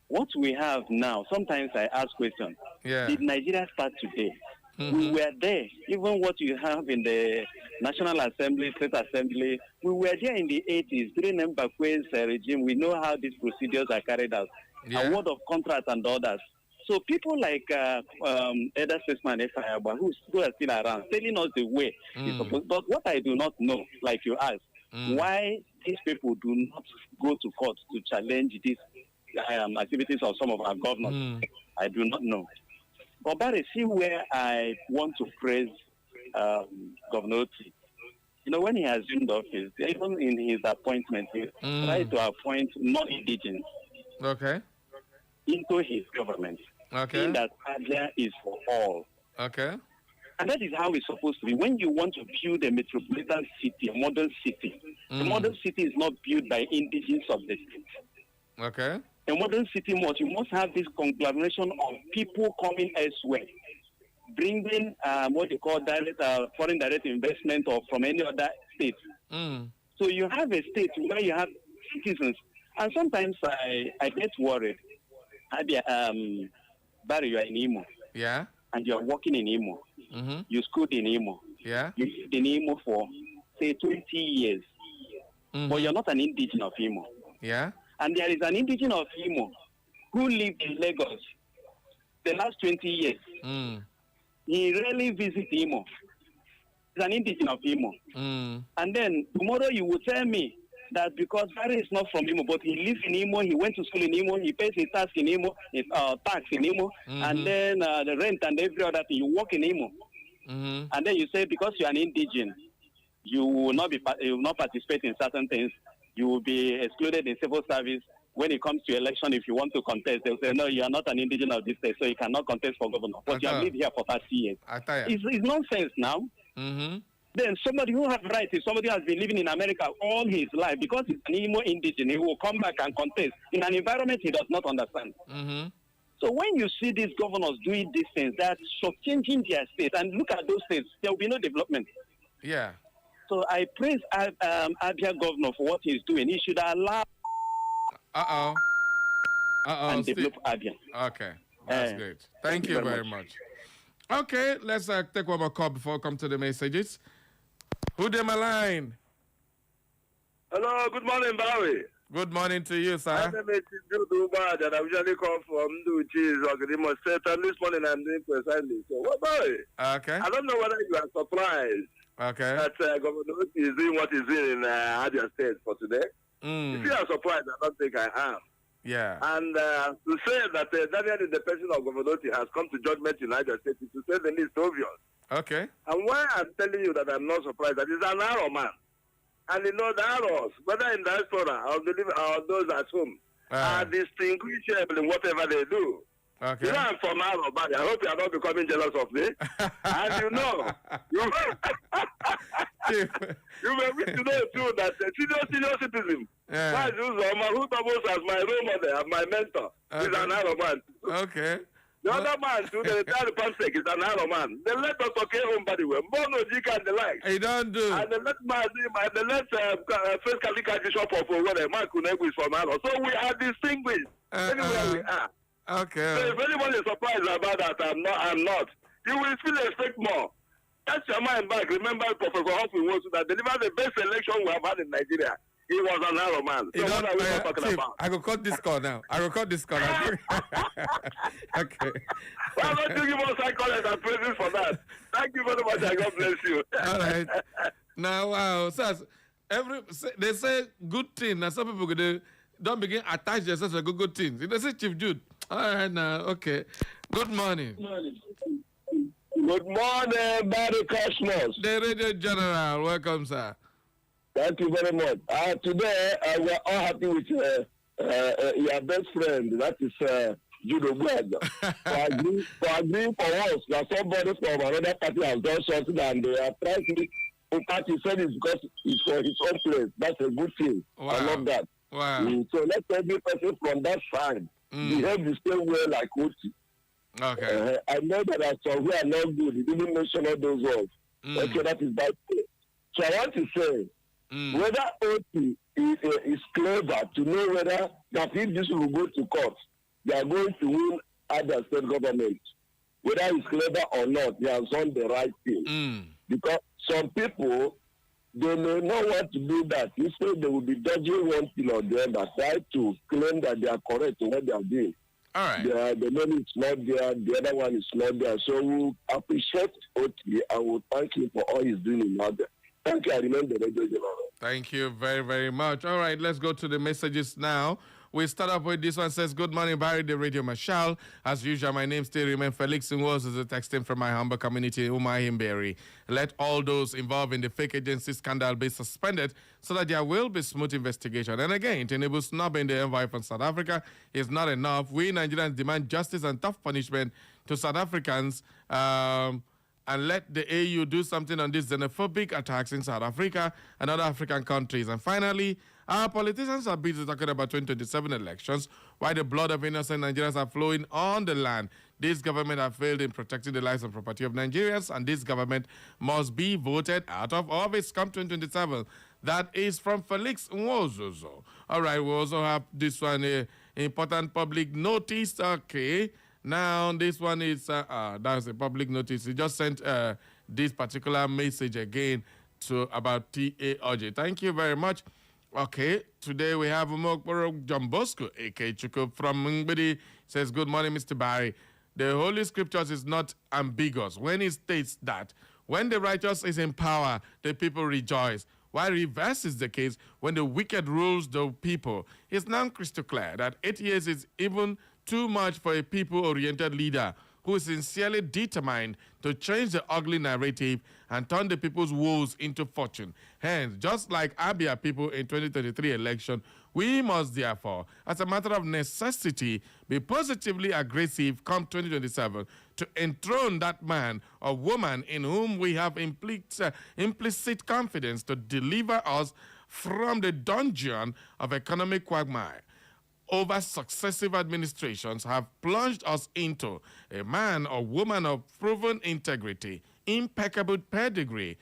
what we have now, sometimes I ask questions. Yeah. Did Nigeria start today? We were there. Even what you have in the National Assembly, State Assembly, we were there in the 80s during Mbakwe's regime. We know how these procedures are carried out. A word of contract and others. So people like Elder Statesman Efayagba, who are still around, telling us the way it's supposed. But what I do not know, like you asked, why these people do not go to court to challenge these activities of some of our governors, I do not know. But Barry, see where I want to praise Governor Oti. You know, when he assumed office, even in his appointment, he tried to appoint non-indigenous into his government. Saying that Abia is for all. Okay. And that is how it's supposed to be. When you want to build a metropolitan city, a modern city, the modern city is not built by indigenous of the state. Okay. A modern city you must have this conglomeration of people coming elsewhere, bringing what they call direct foreign direct investment or from any other state. So you have a state where you have citizens, and sometimes I get worried. Barry, you are in Imo. Yeah. And you are working in Imo. You schooled in Imo. Yeah. You lived in Imo for, say, 20 years. But you're not an indigenous of Imo. Yeah. And there is an indigenous of Imo who lived in Lagos the last 20 years. He rarely visits Imo. He's an indigenous of Imo. And then tomorrow you will tell me that because Barry is not from Imo, but he lives in Imo, he went to school in Imo, he pays his tax in Imo, his tax in Imo, and then the rent and every other thing, you work in Imo. And then you say because you're an indigenous, you will not participate in certain things. You will be excluded in civil service. When it comes to election, if you want to contest, they'll say, no, you are not an indigenous of this state, so you cannot contest for governor. But you have lived here for 30 years. It's nonsense now. Then somebody who has rights, if somebody has been living in America all his life, because he's an Imo indigenous, he will come back and contest in an environment he does not understand. So when you see these governors doing these things, that's changing their state, and look at those states, there will be no development. Yeah. So I praise Abia governor for what he's doing. He should allow and develop Abia. Okay, that's great. Thank you very much. Okay, let's take one more call before we come to the messages. Who dem a line? Hello, good morning, Barry. Good morning to you, sir. My name is Jude Ubad, and I usually come from Nduchi, Ogdimo State, and this morning I'm doing precisely. So, what, Barry? Okay. I don't know whether you are surprised that Governor Oti is doing what he's doing in Abia State for today. If you are surprised, I don't think I am. Yeah. And to say that Daniel in the person of Governor Oti has come to judgment in Abia State is to say the least obvious. Okay. And why I'm telling you that I'm not surprised, that he's an arrow man. And you know the arrows, whether in diaspora or those at home, are distinguishable in whatever they do. Okay. You know I'm from Arrow, but I hope you are not becoming jealous of me. And you know, you may wish to know too that senior citizen, who doubles as my role model and my mentor, is an Arrow man. Okay. The other man, too, the entire Pansek is an Arrow man. They let us okay home body well. Bono, Jika, and the like. He don't do. And the let first Catholic Bishop of Owere, Mark Kunegu is from Arrow. So we are distinguished anywhere we are. Okay. So if anybody is surprised about that, I'm not. You will still expect more. That's your mind back. Remember Professor Humphrey was that delivered the best election we have had in Nigeria. He was an arrow man. So what are we not talking about? I will cut this call now. I will cut this call. Okay. Why don't you give us accolades and praises for that? Thank you very much and God bless you. All right. Now, wow. So they say good thing. Now, some people don't begin attach themselves to good things. They say Chief Jude. All right, now. Okay. Good morning. Good morning, Barry Cosmos. The Radio General. Welcome, sir. Thank you very much. Today, we are all happy with your best friend, that is Jude Ogbuaga, for agreeing for us that somebody from another party has done something and they are trying to, in fact, he said it's because it's for his own place. That's a good thing. Wow. I love that. Wow. So let every person from that side behave the same way like Oti. Okay. I know that there are some who are not good. He didn't mention all those words. Okay, that is bad. So I want to say, whether Oti is clever to know whether that if this will go to court, they are going to win other state government. Whether he's clever or not, he has done the right thing. Because some people, they may not want to do that. Instead, they will be dodging one thing or the other, try to claim that they are correct in what they are doing. All right. The money is not there, the other one is not there. So we appreciate Oti and we thank him for all he's doing in order. Thank you. I remember the Radio General. Thank you very, very much. All right, let's go to the messages now. We start off with this one. Says, good morning, Barry, the Radio Marshal. As usual, my name still remains Felix Nwos, is a texting from my humble community, Umahimberry. Let all those involved in the fake agency scandal be suspended so that there will be smooth investigation. And again, to enable snubbing the envoy from South Africa is not enough. We Nigerians demand justice and tough punishment to South Africans, and let the AU do something on these xenophobic attacks in South Africa and other African countries. And finally, our politicians are busy talking about 2027 elections, while the blood of innocent Nigerians are flowing on the land. This government has failed in protecting the lives and property of Nigerians, and this government must be voted out of office come 2027. That is from Felix Nwozozo. All right, we also have this one, important public notice. Okay. Now, this one is, that's a public notice. He just sent this particular message again to about T.A. Oji. Thank you very much. Okay, today we have Umokboro John Bosco, A.K. Chuko from Mungbidi, says, good morning, Mr. Barry. The Holy Scriptures is not ambiguous when it states that when the righteous is in power, the people rejoice. While reverse is the case when the wicked rules the people. It's now crystal clear that 8 years is even too much for a people-oriented leader who is sincerely determined to change the ugly narrative and turn the people's woes into fortune. Hence, just like Abia people in 2023 election, we must therefore, as a matter of necessity, be positively aggressive come 2027 to enthrone that man or woman in whom we have implicit confidence to deliver us from the dungeon of economic quagmire. Over successive administrations have plunged us into a man or woman of proven integrity, impeccable pedigree,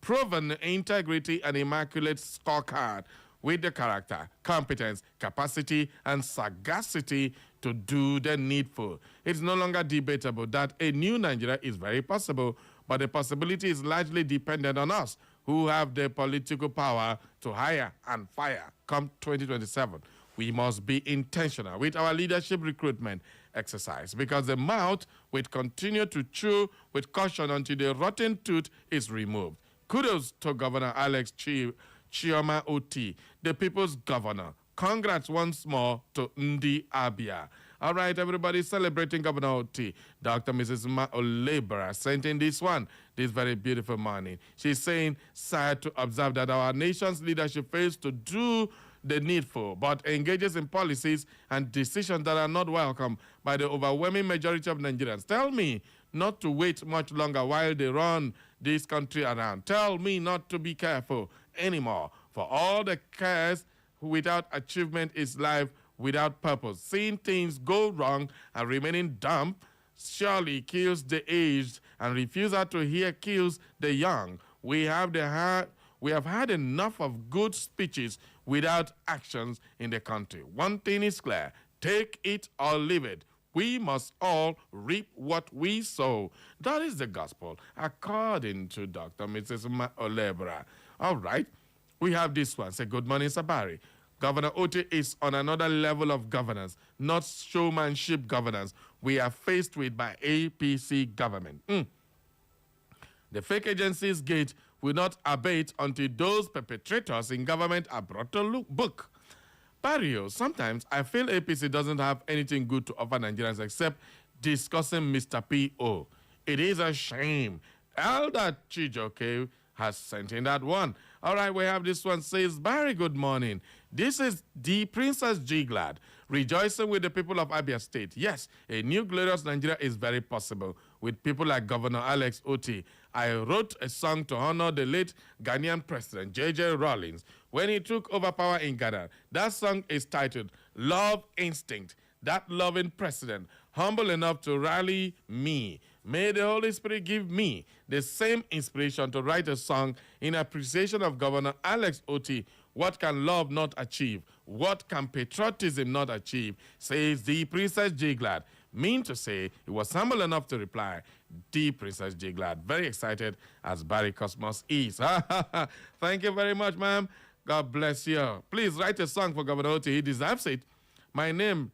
proven integrity, and immaculate scorecard with the character, competence, capacity, and sagacity to do the needful. It's no longer debatable that a new Nigeria is very possible, but the possibility is largely dependent on us, who have the political power to hire and fire come 2027. We must be intentional with our leadership recruitment exercise because the mouth will continue to chew with caution until the rotten tooth is removed. Kudos to Governor Alex Chioma Oti, the people's governor. Congrats once more to Ndi Abia. All right, everybody celebrating Governor Oti. Dr. Mrs. Ma Olebra sent in this one this very beautiful morning. She's saying, sad to observe that our nation's leadership fails to do the needful, but engages in policies and decisions that are not welcome by the overwhelming majority of Nigerians. Tell me not to wait much longer while they run this country around. Tell me not to be careful anymore, for all the cares without achievement is life without purpose. Seeing things go wrong and remaining dumb surely kills the aged, and refusal to hear kills the young. We have had enough of good speeches without actions in the country. One thing is clear, take it or leave it. We must all reap what we sow. That is the gospel, according to Dr. Mrs. Olebra. All right, we have this one. Say, good morning, Sabari. Governor Oti is on another level of governance, not showmanship governance we are faced with by APC government. The fake agencies gate will not abate until those perpetrators in government are brought to book. Barrio, sometimes I feel APC doesn't have anything good to offer Nigerians except discussing Mr. P.O. It is a shame. Elder Chijoke has sent in that one. All right, we have this one. Says, Barry, good morning. This is the Princess G. Glad, rejoicing with the people of Abia State. Yes, a new glorious Nigeria is very possible with people like Governor Alex Oti. I wrote a song to honor the late Ghanaian president, J.J. Rawlings, when he took over power in Ghana. That song is titled Love Instinct. That loving president, humble enough to rally me. May the Holy Spirit give me the same inspiration to write a song in appreciation of Governor Alex Oti. What can love not achieve? What can patriotism not achieve? Says the Princess J. Glad. Mean to say, he was humble enough to reply, the Princess J. Glad. Very excited as Barry Cosmos is. Thank you very much, ma'am. God bless you. Please write a song for Governor Oti. He deserves it. My name...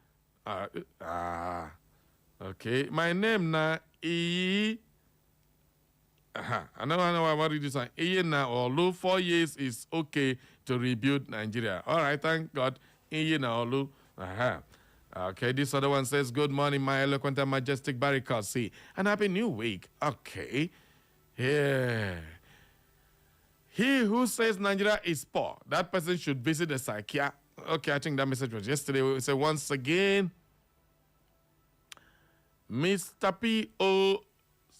okay. My name na I know what did you say? Na Olu, 4 years is okay to rebuild Nigeria. All right, thank God. Na Olu. Okay, this other one says, good morning, my eloquent and majestic Barry Cossi, and happy new week. Okay. Yeah. He who says Nigeria is poor, that person should visit a psychiatrist. Okay, I think that message was yesterday. We say once again, Mr. P.O.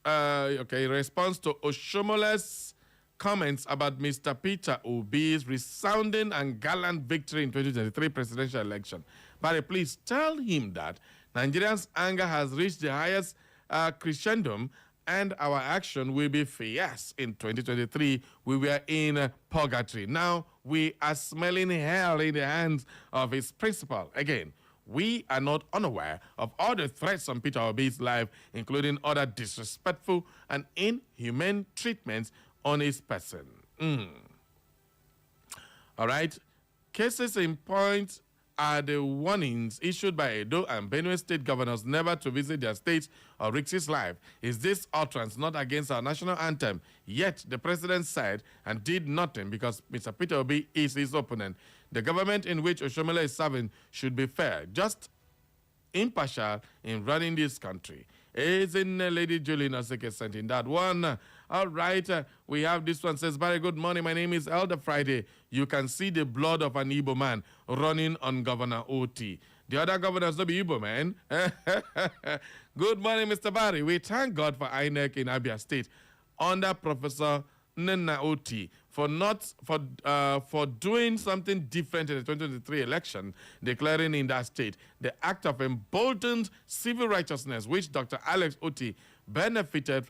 Okay, response to Oshomole's comments about Mr. Peter Obi's resounding and gallant victory in 2023 presidential election. But please tell him that Nigerians' anger has reached the highest crescendo and our action will be fierce. In 2023, we were in purgatory. Now we are smelling hell in the hands of his principal. Again, we are not unaware of all the threats on Peter Obi's life, including other disrespectful and inhumane treatments on his person. All right. Cases in point are the warnings issued by Edo and Benue state governors never to visit their states or risk his life. Is this utterance not against our national anthem? Yet the president said and did nothing because Mr. Peter Obi is his opponent. The government in which Oshomole is serving should be fair, just impartial in running this country. Isn't Lady Julie Naseke sent in that one? All right, we have this one. Says, very good morning. My name is Elder Friday. You can see the blood of an Igbo man running on Governor Oti. The other governors don't be Igbo, man. Good morning, Mr. Barry. We thank God for INEC in Abia State under Professor Nena Oti for doing something different in the 2023 election, declaring in that state the act of emboldened civil righteousness, which Dr. Alex Oti benefited,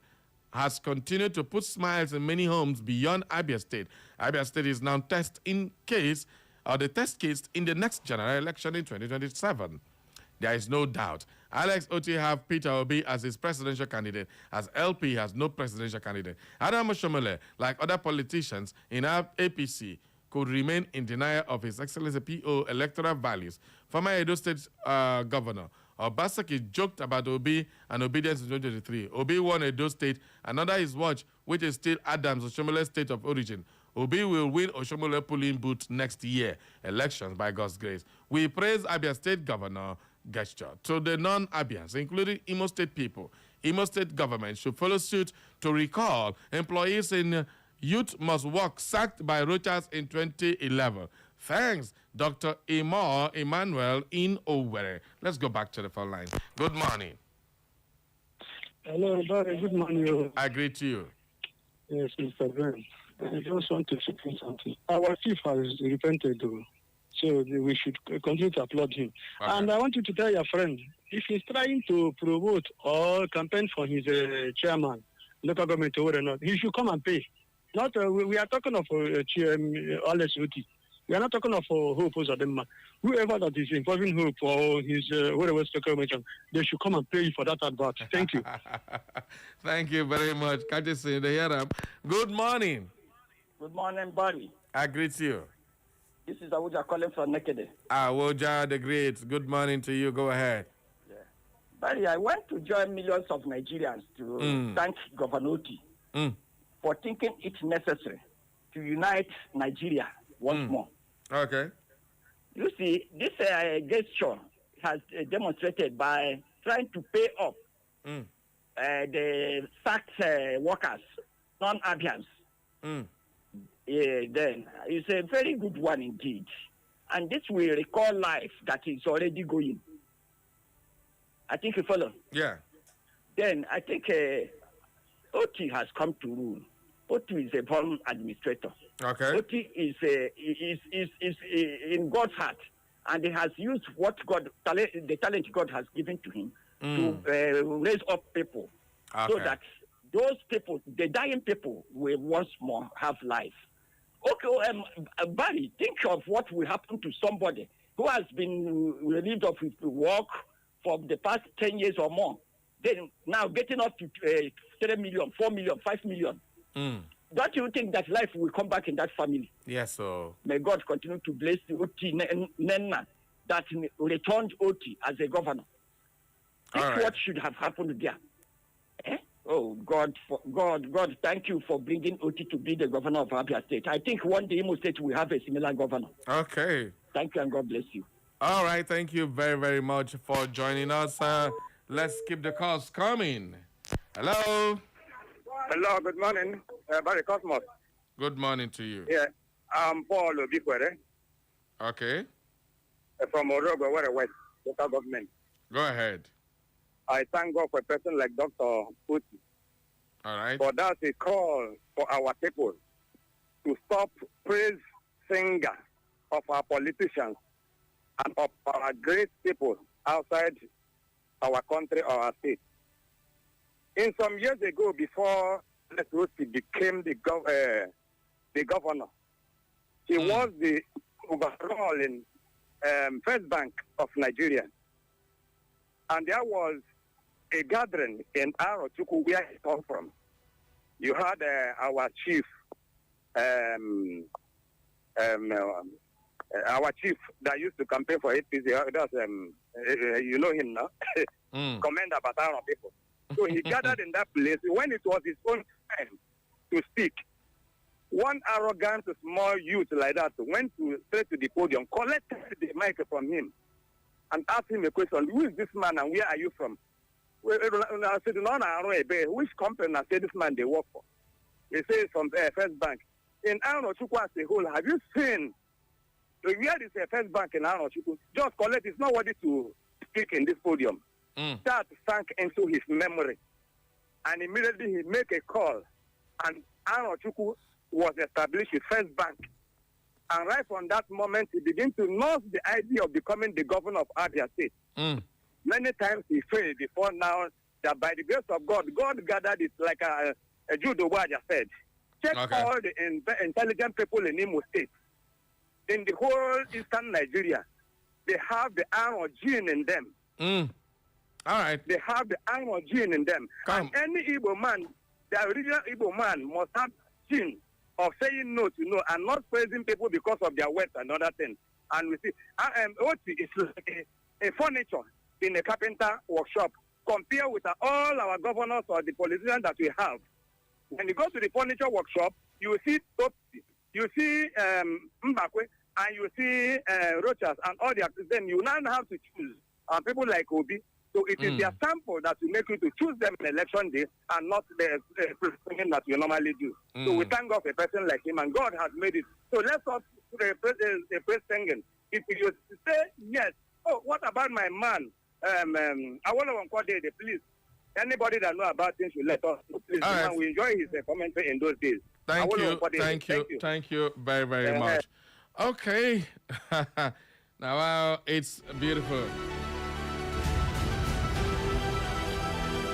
has continued to put smiles in many homes beyond Abia State. Abia State is now the test case in the next general election in 2027. There is no doubt. Alex Oti have Peter Obi as his presidential candidate, as LP has no presidential candidate. Adam Oshomole, like other politicians in our APC, could remain in denial of His Excellency P.O. electoral values. Former Edo State Governor Obaseki joked about Obi and obedience in 2023. Obi won Edo State, another his watch, which is still Adams Oshomole's state of origin. Obi will win Oshomole polling booth next year, elections by God's grace. We praise Abia State Governor gesture. To the non-Abians, including Imo State people, Imo State government should follow suit to recall employees in Youth Must Work sacked by Reuters in 2011. Thanks, Dr. Emmanuel in Owerri. Let's go back to the phone lines. Good morning. Hello, Barry. Good morning. I greet you. Yes, Mr. Graham. I just want to say something. Our chief has repented, so we should continue to applaud him. Okay. And I want you to tell your friend, if he's trying to promote or campaign for his chairman, local government or not, he should come and pay. Not we are talking of Alex Oti. We are not talking of Hope Uzodinma. Whoever that is involving Hope or his whatever speaker mentioned, they should come and pay you for that advert. Thank you. Thank you very much. Can't you see the hear? Good morning. Good morning, Barry. I greet you. This is Awuja calling from Nekede. Awuja the Great. Good morning to you. Go ahead. Yeah. Barry, I want to join millions of Nigerians to thank Governor Oti for thinking it necessary to unite Nigeria once more. Okay. You see, this gesture has demonstrated by trying to pay off the sacked workers, non-Abians. Then it's a very good one indeed. And this will recall life that is already going. I think you follow. Yeah. Then I think Oti has come to rule. Oti is a born administrator. Okay. Oti is in God's heart, and he has used the talent God has given to him to raise up people, so that those people, the dying people, will once more have life. Okay, Barry, think of what will happen to somebody who has been relieved of his work for the past 10 years or more. Then now getting up to 3 million, 4 million, 5 million. Don't you think that life will come back in that family? Yes, sir. May God continue to bless the Oti Nenna that returned Oti as a governor. Think what should have happened there. Oh, God, thank you for bringing Oti to be the governor of Abia State. I think one day Imo State will have a similar governor. Okay. Thank you and God bless you. All right, thank you very, very much for joining us. Let's keep the calls coming. Hello. Hello, good morning, Barry Cosmos. Good morning to you. Yeah, I'm Paul Obikwere. Okay. From Orogo, West, local government. Go ahead. I thank God for a person like Dr. Oti. All right. For that's a call for our people to stop praise singer of our politicians and of our great people outside our country or our state. In some years ago, before Oti became the governor, he was the overall in First Bank of Nigeria. And there was a gathering in Arochukwu where he come from. You had our chief, our chief that used to campaign for APC. You know him now, Commander Batara people. So he gathered in that place when it was his own time to speak. One arrogant small youth like that went straight to the podium, collected the mic from him, and asked him a question: who is this man and where are you from? I said, which company? I said, this man they work for. He says from First Bank. In Arochukwu as a whole, have you seen where is a First Bank in Arochukwu? Just collect, it's not worthy to speak in this podium. That sank into his memory. And immediately he make a call. And Arochukwu was established with First Bank. And right from that moment, he began to nurse the idea of becoming the governor of Abia State. Many times he failed before now, that by the grace of God, God gathered it like a Jude Obaja said. Check all the intelligent people in Imo State. In the whole eastern Nigeria, they have the Arno gene in them. All right. They have the Arno gene in them. And any Igbo man, the original Igbo man must have gene of saying no to no and not praising people because of their wealth and other things. And we see, Oti is like a furniture in a carpenter workshop. Compare with all our governors or the politicians that we have. When you go to the furniture workshop, you see Topi, you see Mbakwe, and you see Rochas, and all their. Then you now have to choose people like Obi. So it is their sample that will make you to choose them in election day and not the thing that you normally do. So we thank God for a person like him, and God has made it. So let's not praise singing. If you say yes, oh, what about my man? I want to call Dede, please. Anybody that know about things should let us know, please. Right. We enjoy his commentary in those days. Thank you very, very much. Okay. Now, it's beautiful.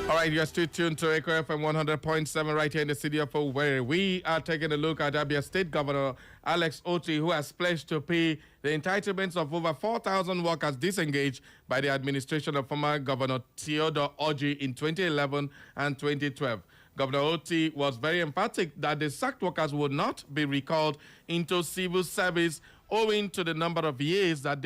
All right, you're still tuned to Echo FM 100.7 right here in the city of Owerri. We are taking a look at Abia State Governor Alex Otti, who has pledged to pay the entitlements of over 4,000 workers disengaged by the administration of former Governor Theodore Orji in 2011 and 2012. Governor Otti was very emphatic that the sacked workers would not be recalled into civil service owing to the number of years that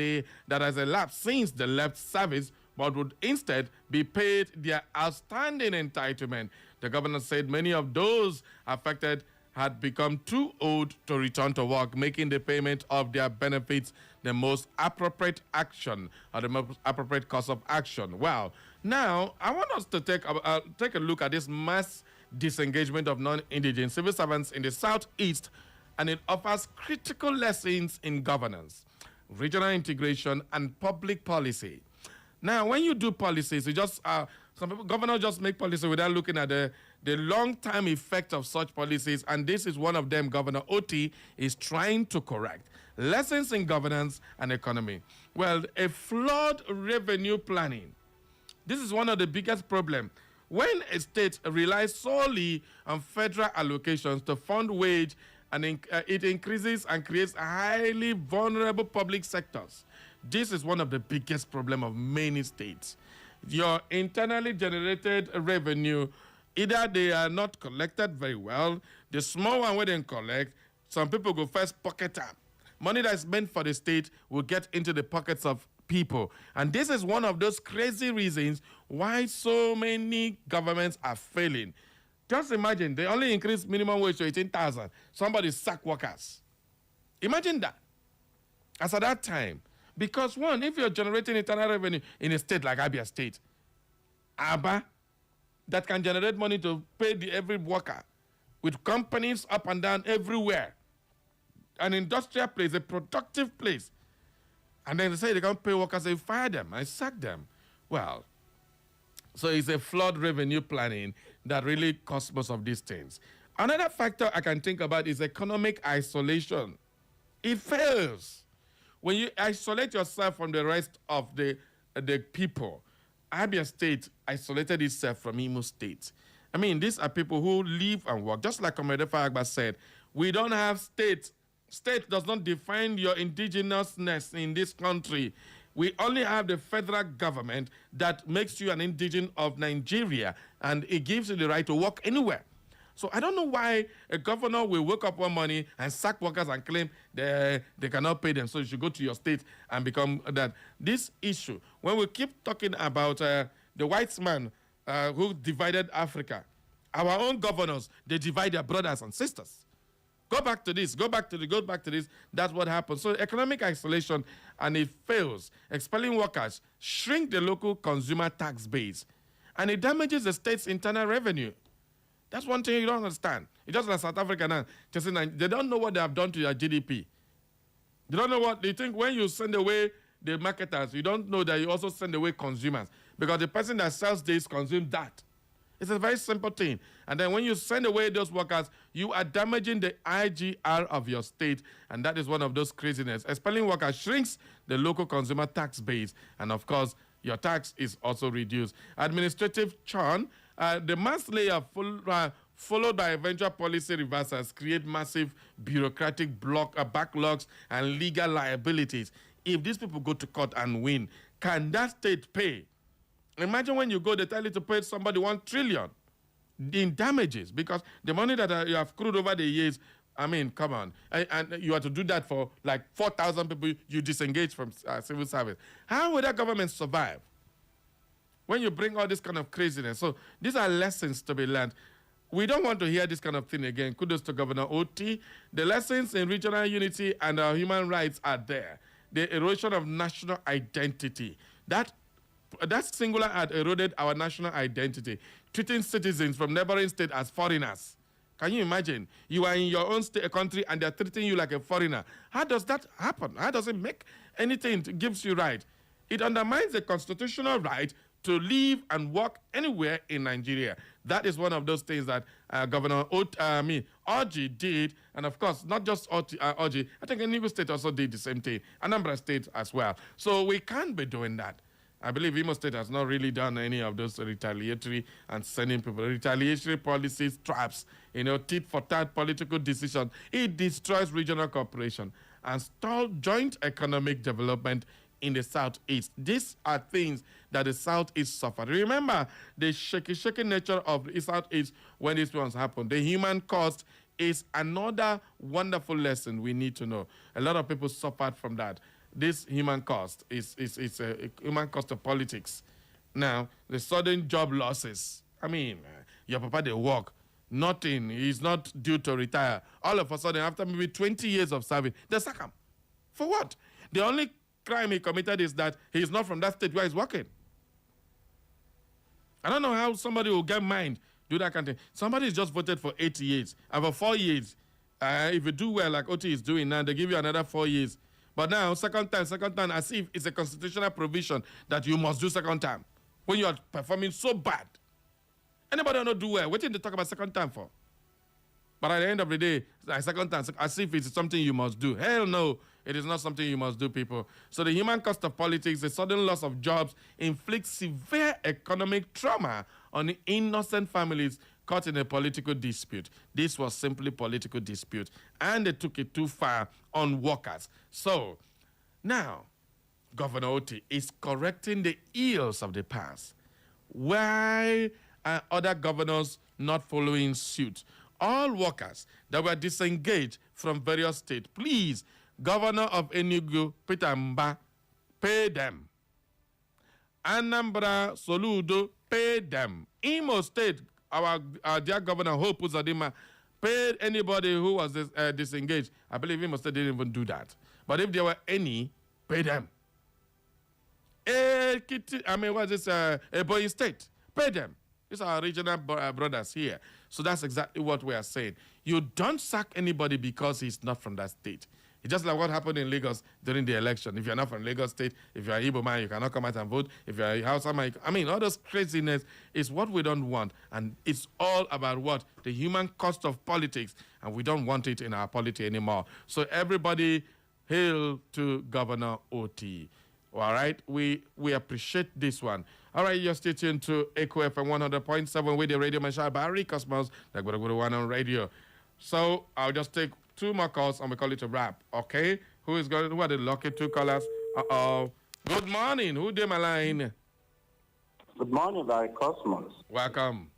has elapsed since they left service, but would instead be paid their outstanding entitlement. The governor said many of those affected had become too old to return to work, making the payment of their benefits the most appropriate action or the most appropriate course of action. Well, now I want us to take a look at this mass disengagement of non-indigent civil servants in the Southeast, and it offers critical lessons in governance, regional integration, and public policy. Now, when you do policies, you just some people, governors just make policy without looking at the long-term effect of such policies, and this is one of them Governor Otti is trying to correct. Lessons in governance and economy. Well, a flawed revenue planning. This is one of the biggest problems. When a state relies solely on federal allocations to fund wage, and it increases and creates highly vulnerable public sectors. This is one of the biggest problems of many states. Your internally generated revenue, either they are not collected very well, the small one where they collect, some people go first pocket up. Money that's meant for the state will get into the pockets of people. And this is one of those crazy reasons why so many governments are failing. Just imagine, they only increase minimum wage to 18,000. Somebody sack workers. Imagine that. As at that time, because one, if you're generating internal revenue in a state like Abia State, Aba, that can generate money to pay every worker, with companies up and down everywhere, an industrial place, a productive place, and then they say they can't pay workers, they fire them, I sack them. Well, so it's a flawed revenue planning that really costs most of these things. Another factor I can think about is economic isolation. It fails. When you isolate yourself from the rest of the people, Abia State isolated itself from Imo State. I mean, these are people who live and work. Just like Omedefa Agba said, we don't have state. State does not define your indigenousness in this country. We only have the federal government that makes you an indigene of Nigeria, and it gives you the right to work anywhere. So I don't know why a governor will wake up one morning and sack workers and claim they cannot pay them, so you should go to your state and become that. This issue, when we keep talking about the white man who divided Africa, our own governors, they divide their brothers and sisters. Go back to this, go back to this. That's what happens. So economic isolation, and it fails. Expelling workers shrink the local consumer tax base, and it damages the state's internal revenue. That's one thing you don't understand. It's just like South Africa now. They don't know what they have done to their GDP. They don't know what they think. When you send away the marketers, you don't know that you also send away consumers, because the person that sells this consumes that. It's a very simple thing. And then when you send away those workers, you are damaging the IGR of your state, and that is one of those craziness. Expelling workers shrinks the local consumer tax base, and of course, your tax is also reduced. Administrative churn, the mass layoff followed by eventual policy reversals create massive bureaucratic backlogs and legal liabilities. If these people go to court and win, can that state pay? Imagine when you go, they tell you to pay somebody 1 trillion in damages, because the money that you have accrued over the years, I mean, come on. And you have to do that for like 4,000 people you disengage from civil service. How will that government survive when you bring all this kind of craziness? So these are lessons to be learned. We don't want to hear this kind of thing again. Kudos to Governor Otti. The lessons in regional unity and human rights are there. The erosion of national identity. That singular had eroded our national identity, treating citizens from neighboring states as foreigners. Can you imagine? You are in your own country and they're treating you like a foreigner. How does that happen? How does it make anything that gives you right? It undermines the constitutional right to live and work anywhere in Nigeria. That is one of those things that Governor Orji did, and of course, not just Orji, I think Enugu State also did the same thing, Anambra State as well. So we can't be doing that. I believe Imo State has not really done any of those retaliatory and sending people. Retaliatory policies, traps, tit for tat political decisions. It destroys regional cooperation and stalls joint economic development in the Southeast. These are things that the Southeast suffered. Remember the shaky nature of the Southeast when these ones happened. The human cost is another wonderful lesson we need to know. A lot of people suffered from that. This human cost is a human cost of politics. Now, the sudden job losses. I mean, your papa, they work. Nothing. He's not due to retire. All of a sudden, after maybe 20 years of serving, they sack him. For what? The only crime he committed is that he's not from that state where he's working. I don't know how somebody will get mind, do that kind of thing. Somebody is just voted for 8 years. And for 4 years, if you do well like OT is doing now, they give you another 4 years. But now, second time, as if it's a constitutional provision that you must do second time when you are performing so bad. Anybody not do well? What did they talk about second time for? But at the end of the day, second time, as if it's something you must do. Hell no, it is not something you must do, people. So the human cost of politics, the sudden loss of jobs, inflicts severe economic trauma on innocent families caught in a political dispute. This was simply political dispute, and they took it too far on workers. So now, Governor Oti is correcting the ills of the past. Why are other governors not following suit? All workers that were disengaged from various states, please, Governor of Enugu, Peter Mba, pay them. Anambra, Soludo, pay them. Imo State, our dear Governor Hope Uzodinma, paid anybody who was disengaged. I believe Imo State didn't even do that. But if there were any, pay them. Ebonyi State, pay them. These are our regional brothers here. So that's exactly what we are saying. You don't sack anybody because he's not from that state. It's just like what happened in Lagos during the election. If you're not from Lagos State, if you're an Igbo man, you cannot come out and vote. If you're a Hausa man, all those craziness is what we don't want. And it's all about what? The human cost of politics. And we don't want it in our polity anymore. So everybody, hail to Governor Oti. All right? We appreciate this one. All right, you're stay tuned to Echo FM 100.7 with the Radio Marshal Barry Cosmos, the Guru One on radio. So I'll just take 2 more calls and we call it a wrap. Okay? Who are the lucky 2 callers? Good morning. Who did my line? Good morning, Barry Cosmos. Welcome.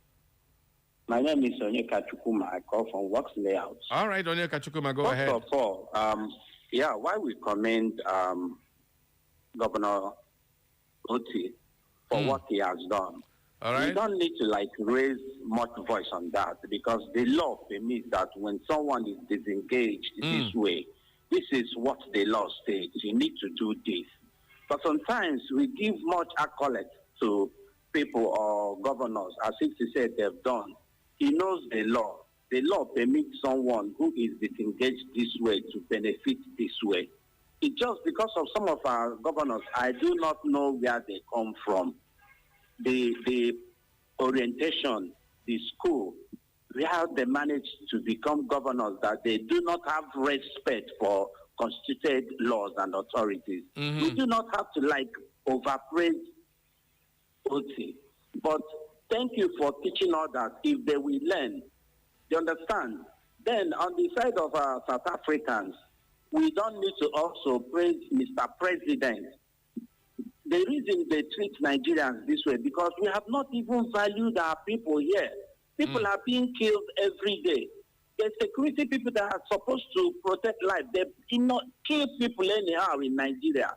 My name is Onyeka Chukuma. I call from Works Layouts. All right, Onyeka Chukuma, go ahead. First of all, why we commend Governor Oti for what he has done. All right. We don't need to raise much voice on that because the law permits that when someone is disengaged this way, this is what the law states. You need to do this. But sometimes we give much accolade to people or governors as if they said they've done. He knows the law. The law permits someone who is disengaged this way to benefit this way. It's just because of some of our governors, I do not know where they come from. The orientation, the school, where they managed to become governors, that they do not have respect for constituted laws and authorities. We do not have to overpraise Oti. But thank you for teaching all that. If they will learn, you understand? Then on the side of South Africans, we don't need to also praise Mr. President. The reason they treat Nigerians this way, because we have not even valued our people here. People are being killed every day. The security people that are supposed to protect life, they kill people anyhow in Nigeria.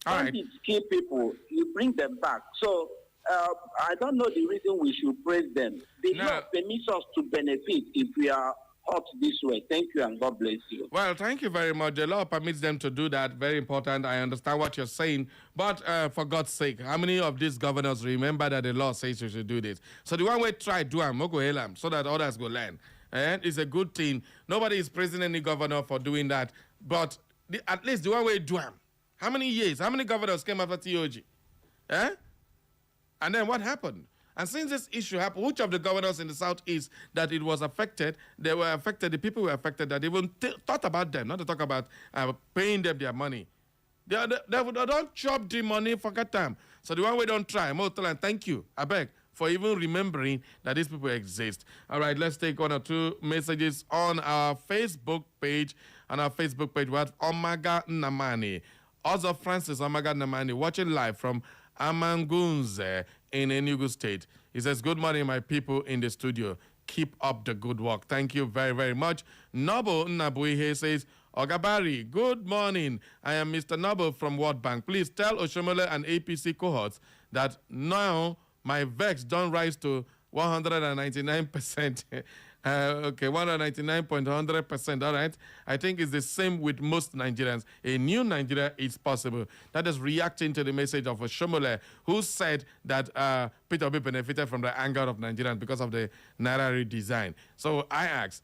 All right. Kill people, you bring them back. So I don't know the reason we should praise them. The law permits us to benefit if we are hot this way. Thank you and God bless you. Well, thank you very much. The law permits them to do that. Very important. I understand what you're saying. But for God's sake, how many of these governors remember that the law says you should do this? So the one way try do am, go helam, so that others go learn. And it's a good thing. Nobody is praising any governor for doing that. But at least the one way do am. How many years? How many governors came after TOG? And then what happened? And since this issue happened, which of the governors in the Southeast that it was affected, they were affected, the people were affected, that even thought about them, not to talk about paying them their money. They don't chop the money, forget them. So the one we don't try, Motolan, thank you. I beg for even remembering that these people exist. All right, let's take 1 or 2 messages on our Facebook page. On our Facebook page, we have Omaga Namani. Also, Francis Omaga Namani, watching live from Amangunze in Enugu State. He says, good morning, my people in the studio. Keep up the good work. Thank you very, very much. Noble Nabuihe says, Ogabari, good morning. I am Mr. Noble from World Bank. Please tell Oshomole and APC cohorts that now my vex don't rise to 199%. Okay, 199.100%. All right. I think it's the same with most Nigerians. A new Nigeria is possible. That is reacting to the message of Oshomole, who said that Peter Obi benefited from the anger of Nigerians because of the Naira redesign. So I ask,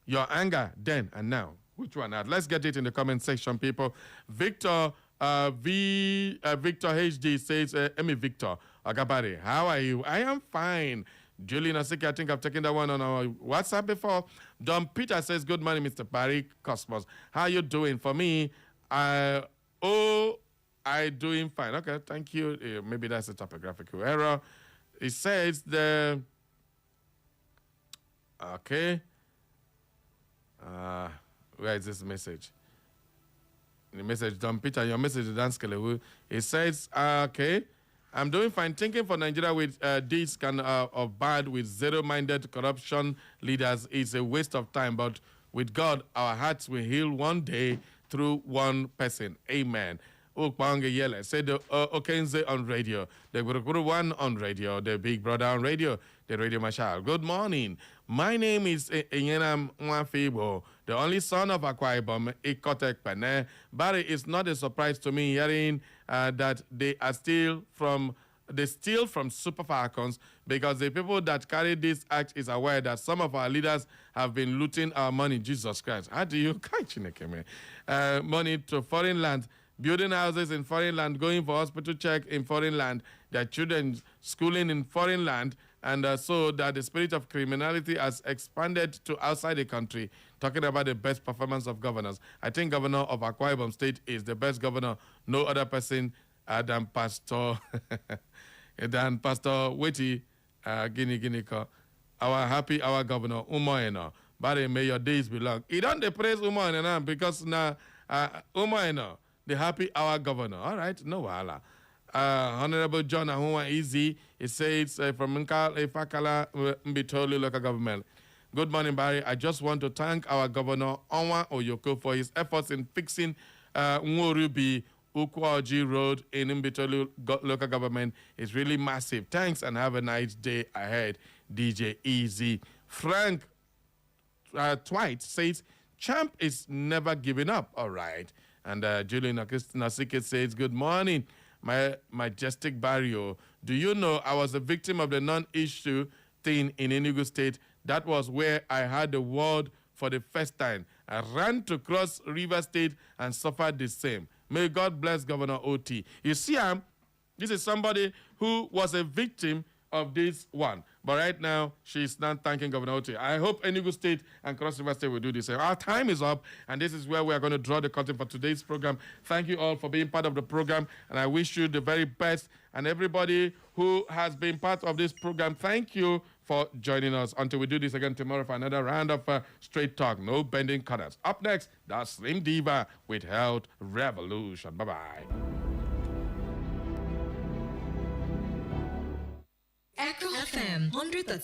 your anger then and now, which one? Let's get it in the comment section, people. Victor Victor HD says, Emi Victor Agabari, how are you? I am fine. Julie Nasiki, I think I've taken that one on our WhatsApp before. Don Peter says, good morning, Mr. Barry Cosmos. How are you doing? For me, I doing fine. Okay, thank you. Maybe that's a typographical error. It says okay. Where is this message? The message, Don Peter, your message is Dan Skelewu. It says, okay, I'm doing fine. Thinking for Nigeria with deeds of bad with zero-minded corruption leaders is a waste of time. But with God, our hearts will heal one day through one person. Amen. Ukpange Yele said the Okenze on radio, the Guru One on radio, the Big Brother on radio, the Radio Marshal. Good morning. My name is Enyenam Mwafibo, the only son of Akwa Ibom, Ikotek Pene. But it's not a surprise to me hearing that they steal from Super Falcons, because the people that carry this act is aware that some of our leaders have been looting our money. Jesus Christ. How do you catch money to foreign land, building houses in foreign land, going for hospital check in foreign land, their children schooling in foreign land, and so that the spirit of criminality has expanded to outside the country. Talking about the best performance of governors, I think Governor of Akwa Ibom State is the best governor. No other person than Pastor Weti Ginika, our governor Umoena. But may your days be long. He don't praise Umoena because now Umoena, the happy our governor. All right, no wahala. Honorable John Ahunwa Easy, it says from Ifakala Mbitoli local government. Good morning, Barry. I just want to thank our governor, Onwa Oyoko, for his efforts in fixing Nworubi Ukwaji Road in Mbitoli local government. It's really massive. Thanks and have a nice day ahead, DJ Easy. Frank Twite says, Champ is never giving up. All right. And Julian Nasike says, good morning, my majestic barrio. Do you know I was a victim of the non-issue thing in Enugu State? That was where I had the word for the first time. I ran to cross River State and suffered the same. May God bless Governor Oti. You see, this is somebody who was a victim of this one. But right now, she's not thanking Governor Oti. I hope Enugu State and Cross River State will do the same. Our time is up, and this is where we are going to draw the curtain for today's program. Thank you all for being part of the program, and I wish you the very best. And everybody who has been part of this program, thank you for joining us. Until we do this again tomorrow for another round of straight talk, no bending corners. Up next, that's Slim Diva with Health Revolution. Bye-bye. Echo FM 100.